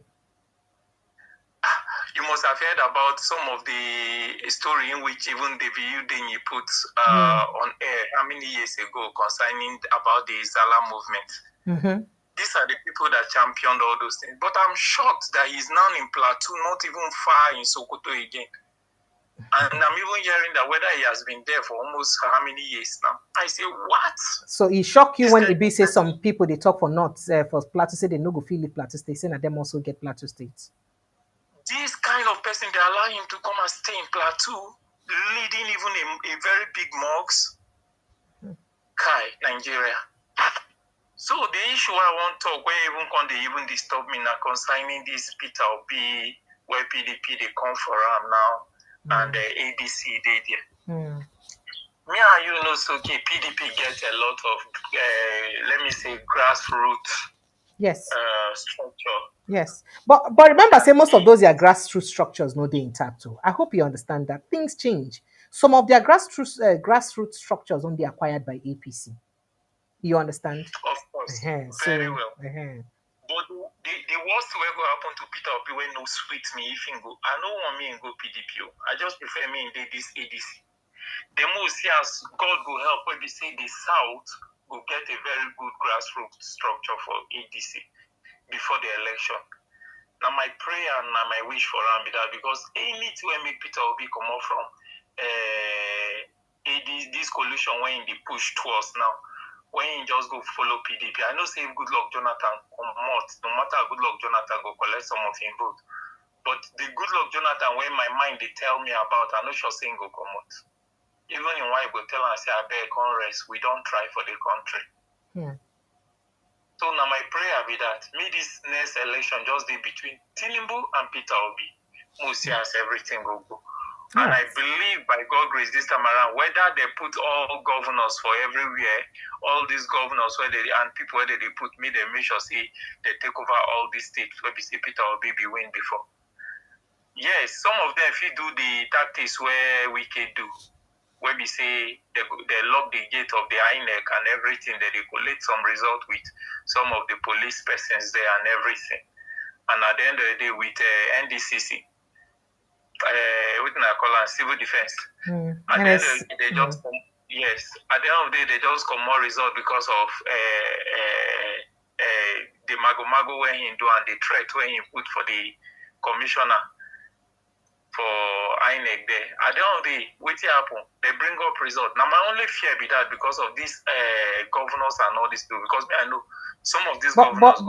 You must have heard about some of the story in which even David Udeni put on air how many years ago concerning about the Zala movement. These are the people that championed all those things. But I'm shocked that he's now in Plateau, not even far in Sokoto again. And I'm even hearing that whether he has been there for almost how many years now. I say, what? So it shocked you when Ibi say some people they talk for North for Plateau say they no go feel leave Plateau State, saying that them also get Plateau State. This kind of person, they allow him to come and stay in Plateau, leading even a very big mosque. Kai, Nigeria. So the issue I want to talk, where they even disturb me now concerning this Peter Obi, where PDP they come for him now, and the ADC they there. Me and you know, so okay, PDP gets a lot of, let me say, grassroots structure. Yes, but remember, say most of those are grassroots structures, no, they intact too. I hope you understand that things change. Some of their grassroots structures only acquired by APC. You understand? Of course, very well. But the worst will go happen to Peter Obi when no sweet me if he go. I don't want me and go PDP. I just prefer me in this ADC. The most yes, God will help when we say the South will get a very good grassroots structure for ADC before the election. Now my prayer and my wish for him be that, because anything make Peter Obi come out from this coalition when they push towards now, when you just go follow PDP. I know say good luck Jonathan come out, no matter how good luck Jonathan go collect some of his vote. But the good luck Jonathan, when my mind they tell me about, I know sure saying go come out. Even in why go tell and say I beg rest, we don't try for the country. So now my prayer be that me this next election just be between Tinubu and Peter Obi. Most years everything will go. And I believe by God grace this time around, whether they put all governors for everywhere, all these governors where they and people where they put me, they make sure say they take over all these states where we see Peter Obi be win before. Yes, some of them if you do the tactics where we can do, where we say they lock the gate of the INEC and everything, that they collect some result with some of the police persons there and everything. And at the end of the day with NDCC, what I call it, civil defense. At the end of the day, they just come, yes. At the end of the day, they just come more result because of the mago when he do and the threat when he put for the commissioner for INEC there. At the end of the day, what happen? They bring up result. Now my only fear be that because of these governors and all this, because I know some of these governors.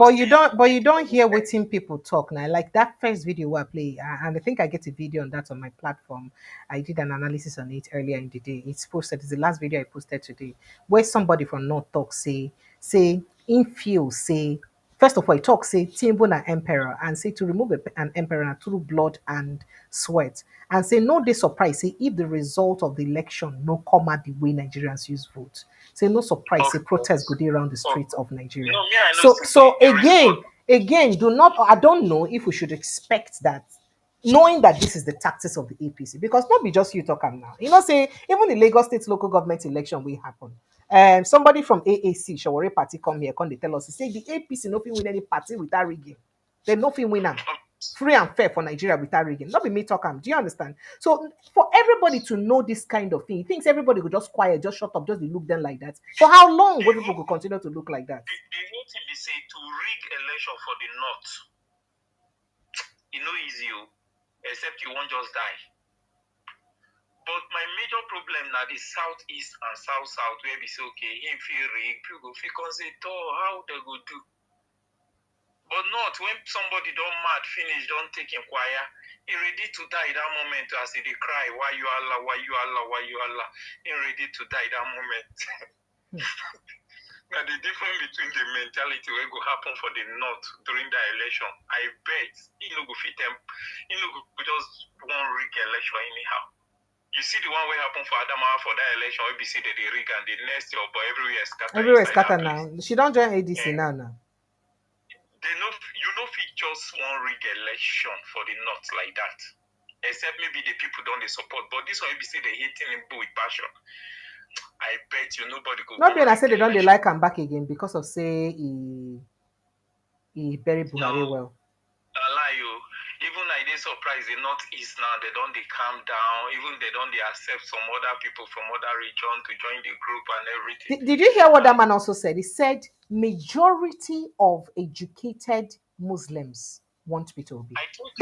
But you don't hear waiting people talk now. Like that first video I play, and I think I get a video on that on my platform. I did an analysis on it earlier in the day. It's posted. It's the last video I posted today, where somebody from North talk say in few say. First of all, he talks say Tinubu na emperor and say to remove an emperor through blood and sweat, and say no dey surprise say if the result of the election no come out the way Nigerians use vote. Say no surprise say protest go dey around the streets of Nigeria. So again, do not. I don't know if we should expect that, knowing that this is the tactics of the APC, because not be just you talking now. You know, say even the Lagos State local government election will happen. Somebody from AAC, Shawari party, come here, come they tell us, say the APC no fit win any party without rigging. They no fit win them. Free and fair for Nigeria without rigging. Not be me talking. Do you understand? So for everybody to know this kind of thing, he thinks everybody will just quiet, just shut up, just they look them like that. For how long will people go continue to look like that? The whole thing be say to rig election for the North. It's no easy, except you won't just die. But my major problem now is southeast and south where we say okay, him feel rig, people go feel say, oh, how they go do? But not when somebody don't mad finish, don't take inquire. He ready to die that moment as he dey cry, why you Allah, why you Allah, why you Allah. He ready to die that moment. Now the difference between the mentality will go happen for the North during the election, I bet he no go fit them, he no go just one rig election anyhow. You see the one way happen for Adama for that election, we see the rig and the next year, but everywhere scatter. Everywhere scatter now. She don't join ADC now. They know you know fit just one rig election for the North like that. Except maybe the people don't they support, but this one we see they hating him with passion. I bet you nobody go. Not being I said they don't they like him back again because of say he very Buhari well. I lie you. Even I dey surprised the Northeast now they don't they calm down. Even they don't they accept some other people from other region to join the group and everything. Did you hear what that man also said? He said majority of educated Muslims want Peter Obi.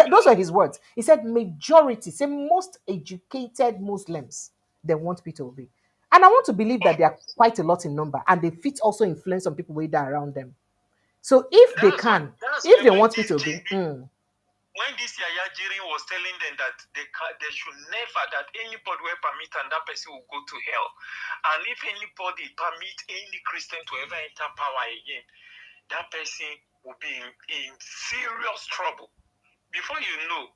Those are his words. He said majority, say most educated Muslims they want Peter Obi. And I want to believe that they are quite a lot in number and they fit also influence some people way down around them. So if they can, if they want Peter Obi. When this Yaya Jiri was telling them that they should never, that anybody will permit and that person will go to hell. And if anybody permit any Christian to ever enter power again, that person will be in serious trouble. Before you know,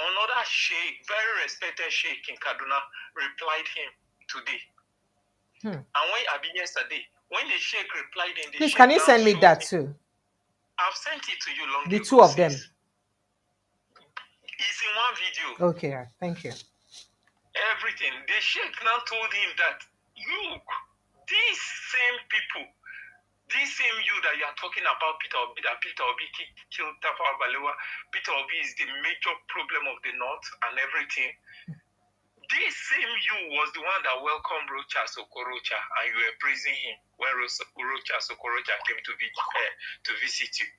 another sheikh, very respected sheikh in Kaduna, replied him today. And when I been yesterday, when the sheikh replied in the please, can you send me that too? I've sent it to you long the ago. Two of them. It's in one video. Okay, thank you. Everything. The sheikh now told him that, look, these same people, this same you that you are talking about, Peter Obi, that Peter Obi killed Tafawa Balewa, Peter Obi is the major problem of the North and everything. This same you was the one that welcomed Rocha Sokorocha and you were praising him when Rocha Sokorocha came to visit you.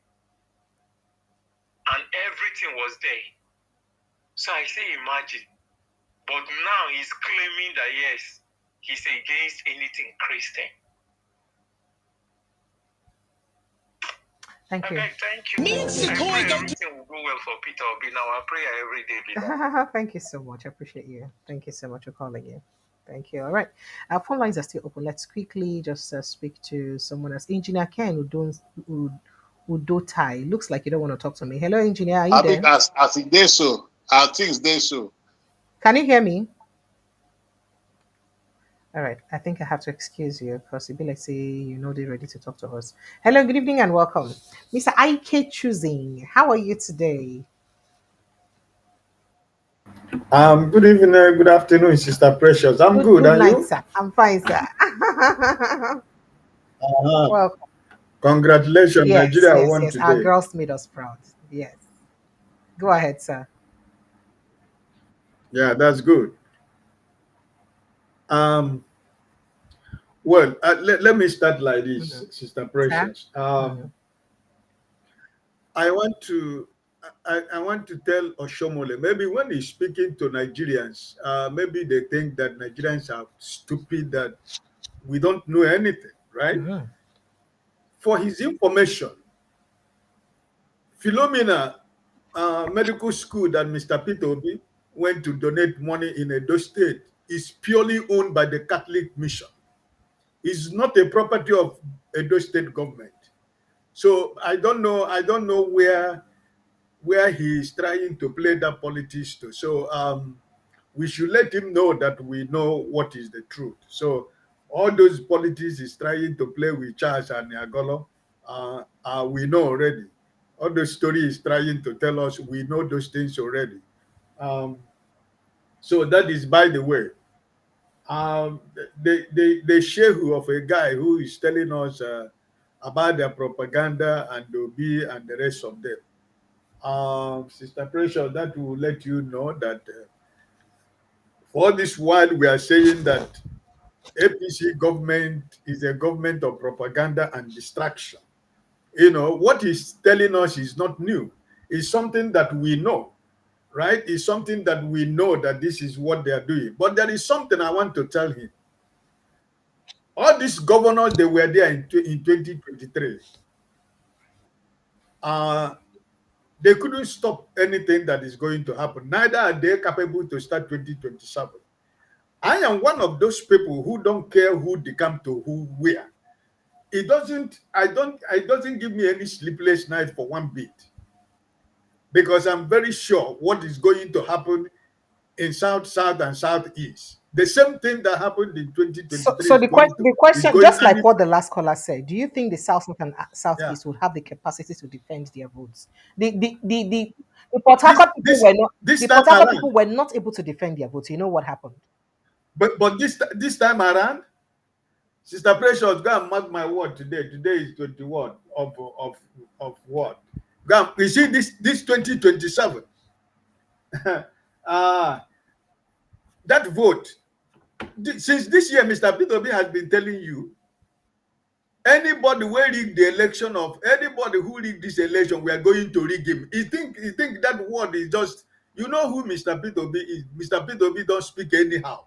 And everything was there. So I say imagine. But now he's claiming that yes, he's against anything Christian. Thank you. Okay, thank you. I pray everything will go well for Peter Obi. Now I pray every day. Thank you so much. I appreciate you. Thank you so much for calling in. Thank you. All right. Our phone lines are still open. Let's quickly just speak to someone else. Engineer Ken Udotai. Looks like you don't want to talk to me. Hello, Engineer. Are you I there? think as it did so. I think they so. Can you hear me? All right. I think I have to excuse you because it be like say they're ready to talk to us. Hello, good evening and welcome. Mr. IK Choosing. How are you today? Good evening, good afternoon, Sister Precious. I'm good. Good night, you? sir. I'm fine, sir. Welcome. Congratulations, Nigeria won yes. today. Our girls made us proud. Yes. Go ahead, sir. Yeah, that's good. Well, let me start like this, Sister Precious. I want to tell Oshomole, maybe when he's speaking to Nigerians, maybe they think that Nigerians are stupid, that we don't know anything, right? For his information, Philomena Medical School that Mr. Peter Obi went to donate money in Edo State is purely owned by the Catholic Mission. It's not a property of Edo State government. So I don't know where he is trying to play that politics to. So we should let him know that we know what is the truth. So all those politics is trying to play with Charles and Niagolo, we know already. All the story is trying to tell us, we know those things already. So that is by the way. The shehu of a guy who is telling us about their propaganda and Obi and the rest of them. Sister Precious, that will let you know that for this while we are saying that APC government is a government of propaganda and distraction. What he's telling us is not new. is something that we know, right? It's something that we know that this is what they are doing. But there is something I want to tell him. All these governors, they were there in 2023. They couldn't stop anything that is going to happen. Neither are they capable to start 2027. I am one of those people who don't care who they come to, who where. It doesn't give me any sleepless night for one bit. Because I'm very sure what is going to happen in South, South, and Southeast. The same thing that happened in 2023. So the question, just like what the last caller said, do you think the South and Southeast would have the capacity to defend their votes? The Port Harcourt people were not able to defend their votes. You know what happened? But this time around, Sister Precious, go and mark my word today. Today is 21 of what? You see this 2027. That vote, since this year, Mr. Peter Obi has been telling you, anybody who rigged the election of anybody who rigged this election, we are going to rig him. You think that word is just, you know who Mr. Peter Obi is? Mr. Peter Obi don't speak anyhow.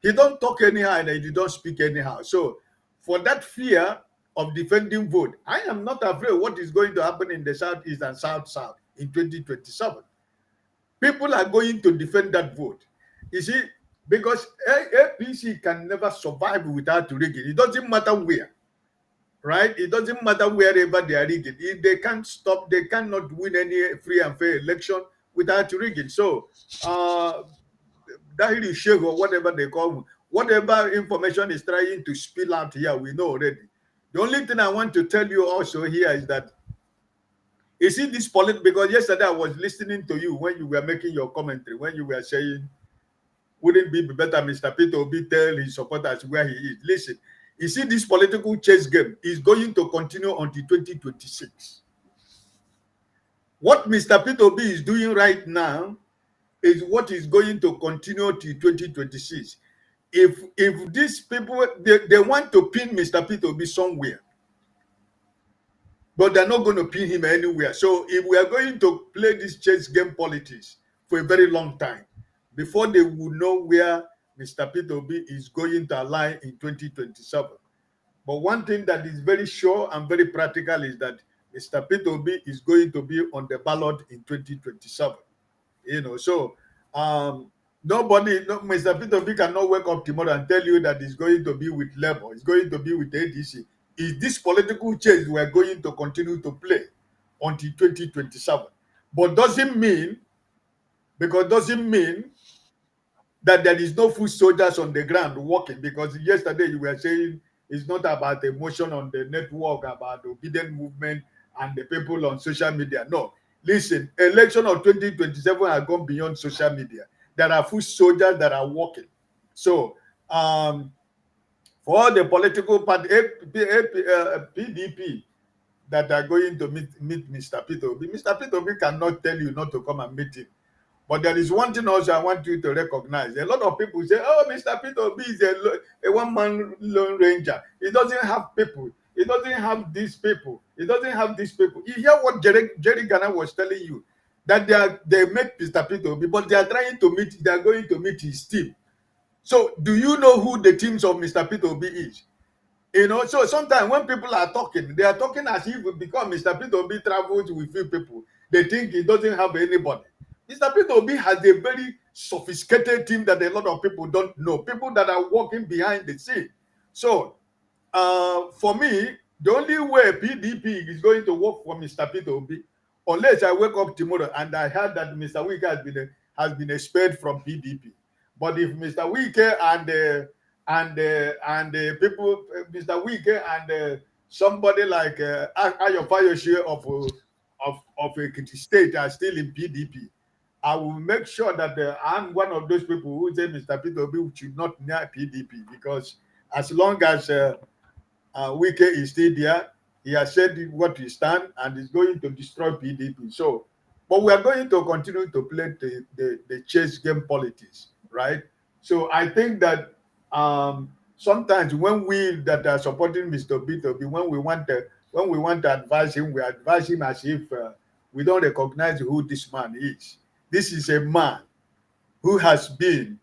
He don't talk anyhow and he don't speak anyhow. So for that fear of defending vote, I am not afraid what is going to happen in the Southeast and South in 2027. People are going to defend that vote. You see, because APC can never survive without rigging. It doesn't matter where, right? It doesn't matter wherever they are rigging. If they can't stop, they cannot win any free and fair election without rigging. So, that is shake or whatever they call, whatever information is trying to spill out here, we know already. The only thing I want to tell you also here is that, you see this because yesterday I was listening to you when you were making your commentary, when you were saying, wouldn't it be better Mr. Peter Obi tell his supporters where he is? Listen, you see this political chess game is going to continue until 2026. What Mr. Peter Obi is doing right now is what is going to continue till 2026. If these people, they want to pin Mr. Peter Obi somewhere, but they're not going to pin him anywhere. So if we are going to play this chess game politics for a very long time, before they will know where Mr. Peter Obi is going to align in 2027. But one thing that is very sure and very practical is that Mr. Peter Obi is going to be on the ballot in 2027. You know, so Mr. Peter Obi cannot wake up tomorrow and tell you that he's going to be with Labour, he's going to be with ADC. Is this political chess we are going to continue to play until 2027? But doesn't mean that there is no foot soldiers on the ground working, because yesterday you were saying it's not about emotion on the network, about the obedient movement and the people on social media. No, listen, election of 2027 has gone beyond social media. There are foot soldiers that are working. So for all the political party, PDP, that are going to meet Mr. Peter Obi, Mr. Peter Obi cannot tell you not to come and meet him. But there is one thing also I want you to recognize. A lot of people say, oh, Mr. Peter Obi is a one-man lone ranger. He doesn't have people. He doesn't have these people. He doesn't have these people. You hear what Jerry Ghana was telling you, that they make Mr. Peter Obi, but they are going to meet his team. So do you know who the teams of Mr. Peter Obi is? You know, so sometimes when people are talking, they are talking as if because Mr. Peter Obi travels with few people, they think he doesn't have anybody. Mr. Peter Obi has a very sophisticated team that a lot of people don't know, people that are working behind the scene. So, for me, the only way PDP is going to work for Mr. Peter Obi, unless I wake up tomorrow and I heard that Mr. Wike has been expelled from PDP. But if Mr. Wike and people, Mr. Wike and somebody like Ayo Fayoshe of Ekiti State are still in PDP, I will make sure that I'm one of those people who say Mr. Peter Obi should not near PDP, because as long as Wike is still there, he has said what he stand and is going to destroy PDP. So, but we are going to continue to play the chess game politics, right? So I think that sometimes when we that are supporting Mr. Peter Obi, when we want to advise him, we advise him as if we don't recognize who this man is. This is a man who has been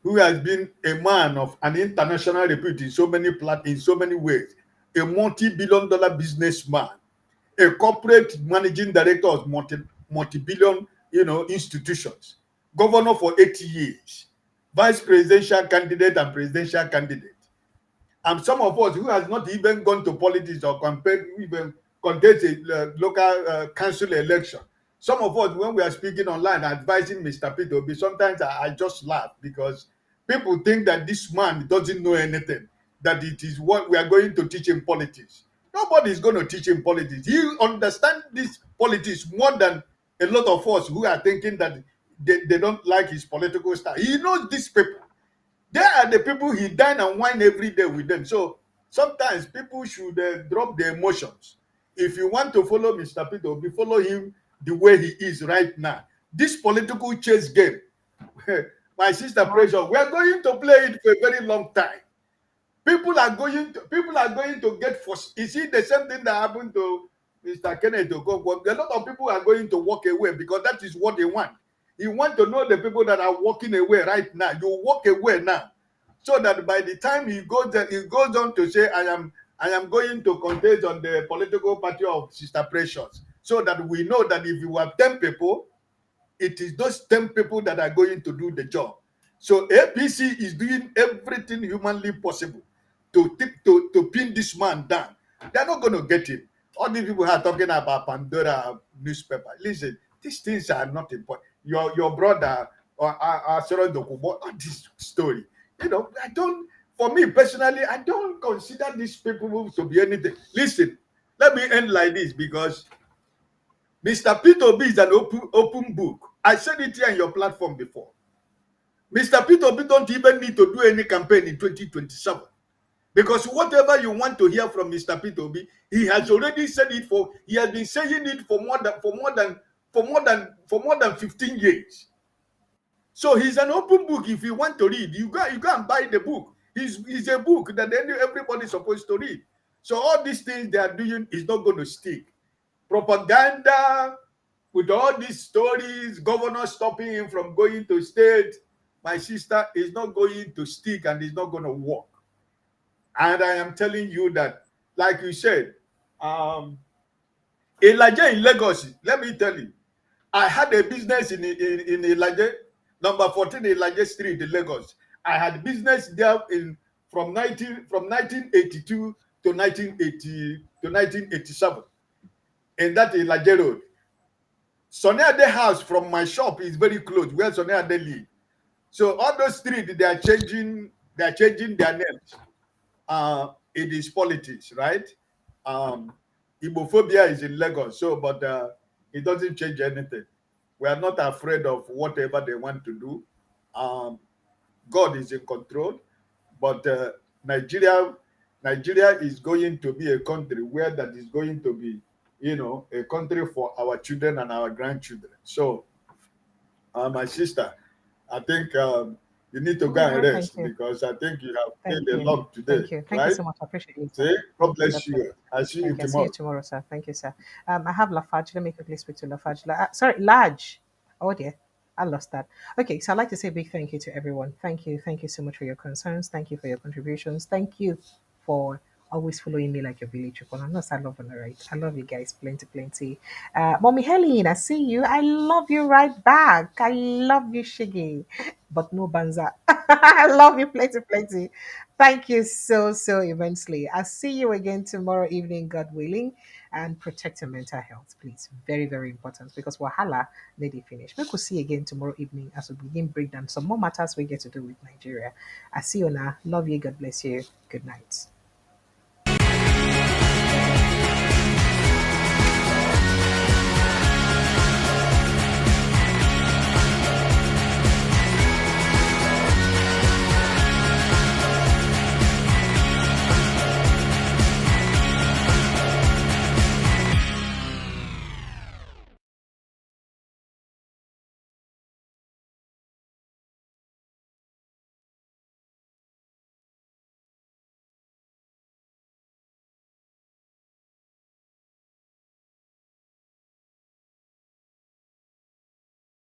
a man of an international repute in so many ways, a multi-billion-dollar businessman, a corporate managing director of multi-billion, institutions, governor for 8 years, vice presidential candidate and presidential candidate. And some of us who has not even gone to politics or even contest a local council election. Some of us, when we are speaking online, advising Mr. Peter Obi, sometimes I just laugh because people think that this man doesn't know anything, that it is what we are going to teach him politics. Nobody is going to teach him politics. He understands this politics more than a lot of us who are thinking that they don't like his political style. He knows these people. They are the people he dine and wine every day with them. So sometimes people should drop their emotions. If you want to follow Mr. Peter Obi, follow him the way he is right now. This political chess game, my sister Pressure, we are going to play it for a very long time. People are going to get forced. You see the same thing that happened to Mr. Kenneth Okonkwo. A lot of people are going to walk away because that is what they want. You want to know the people that are walking away right now. You walk away now, so that by the time he goes on to say, I am going to contest on the political party of Sister Precious, so that we know that if you have 10 people, it is those 10 people that are going to do the job. So APC is doing everything humanly possible to pin this man down. They're not going to get him. All these people are talking about Pandora newspaper. Listen, these things are not important. Your brother or Sarah Dokubo, this story. For me personally, I don't consider these people to be anything. Listen, let me end like this because Mr. Peter Obi is an open book. I said it here on your platform before. Mr. Peter Obi don't even need to do any campaign in 2027. Because whatever you want to hear from Mr. Peter Obi, he has already said it he has been saying it for more than 15 years. So he's an open book. If you want to read, you go and buy the book. He's a book that everybody's supposed to read. So all these things they are doing is not going to stick. Propaganda with all these stories, governor stopping him from going to state, my sister, is not going to stick and is not going to work. And I am telling you that, like you said, Elijah in Lagos, let me tell you, I had a business in Elijah, number 14 Elijah Street in Lagos. I had business there from 1982 to 1987 in that Elijah Road. Sonny Ade house from my shop is very close where Sonny Ade live. So all those streets they are changing their names. It is politics, right? Ibophobia is in Lagos, but it doesn't change anything. We are not afraid of whatever they want to do. God is in control, but Nigeria is going to be a country where that is going to be, a country for our children and our grandchildren. So, my sister, I think you need to go and rest because I think you have played a lot today. Thank you. Thank you so much. I appreciate you. See? God bless you. I'll see you tomorrow. See you tomorrow, sir. Thank you, sir. I have Lafarge. Let me quickly speak to Lafarge. Sorry, Large. Oh dear. I lost that. Okay, so I'd like to say a big thank you to everyone. Thank you. Thank you so much for your concerns. Thank you for your contributions. Thank you for always following me like your village people. I know I love on the right. I love you guys. Plenty. Mommy Helene, I see you. I love you right back. I love you, Shiggy. But no banza. I love you plenty. Thank you so immensely. I'll see you again tomorrow evening, God willing. And protect your mental health, please. Very, very important because Wahala need it finish. We could see you again tomorrow evening as we begin break down some more matters we get to do with Nigeria. I see you now. Love you. God bless you. Good night.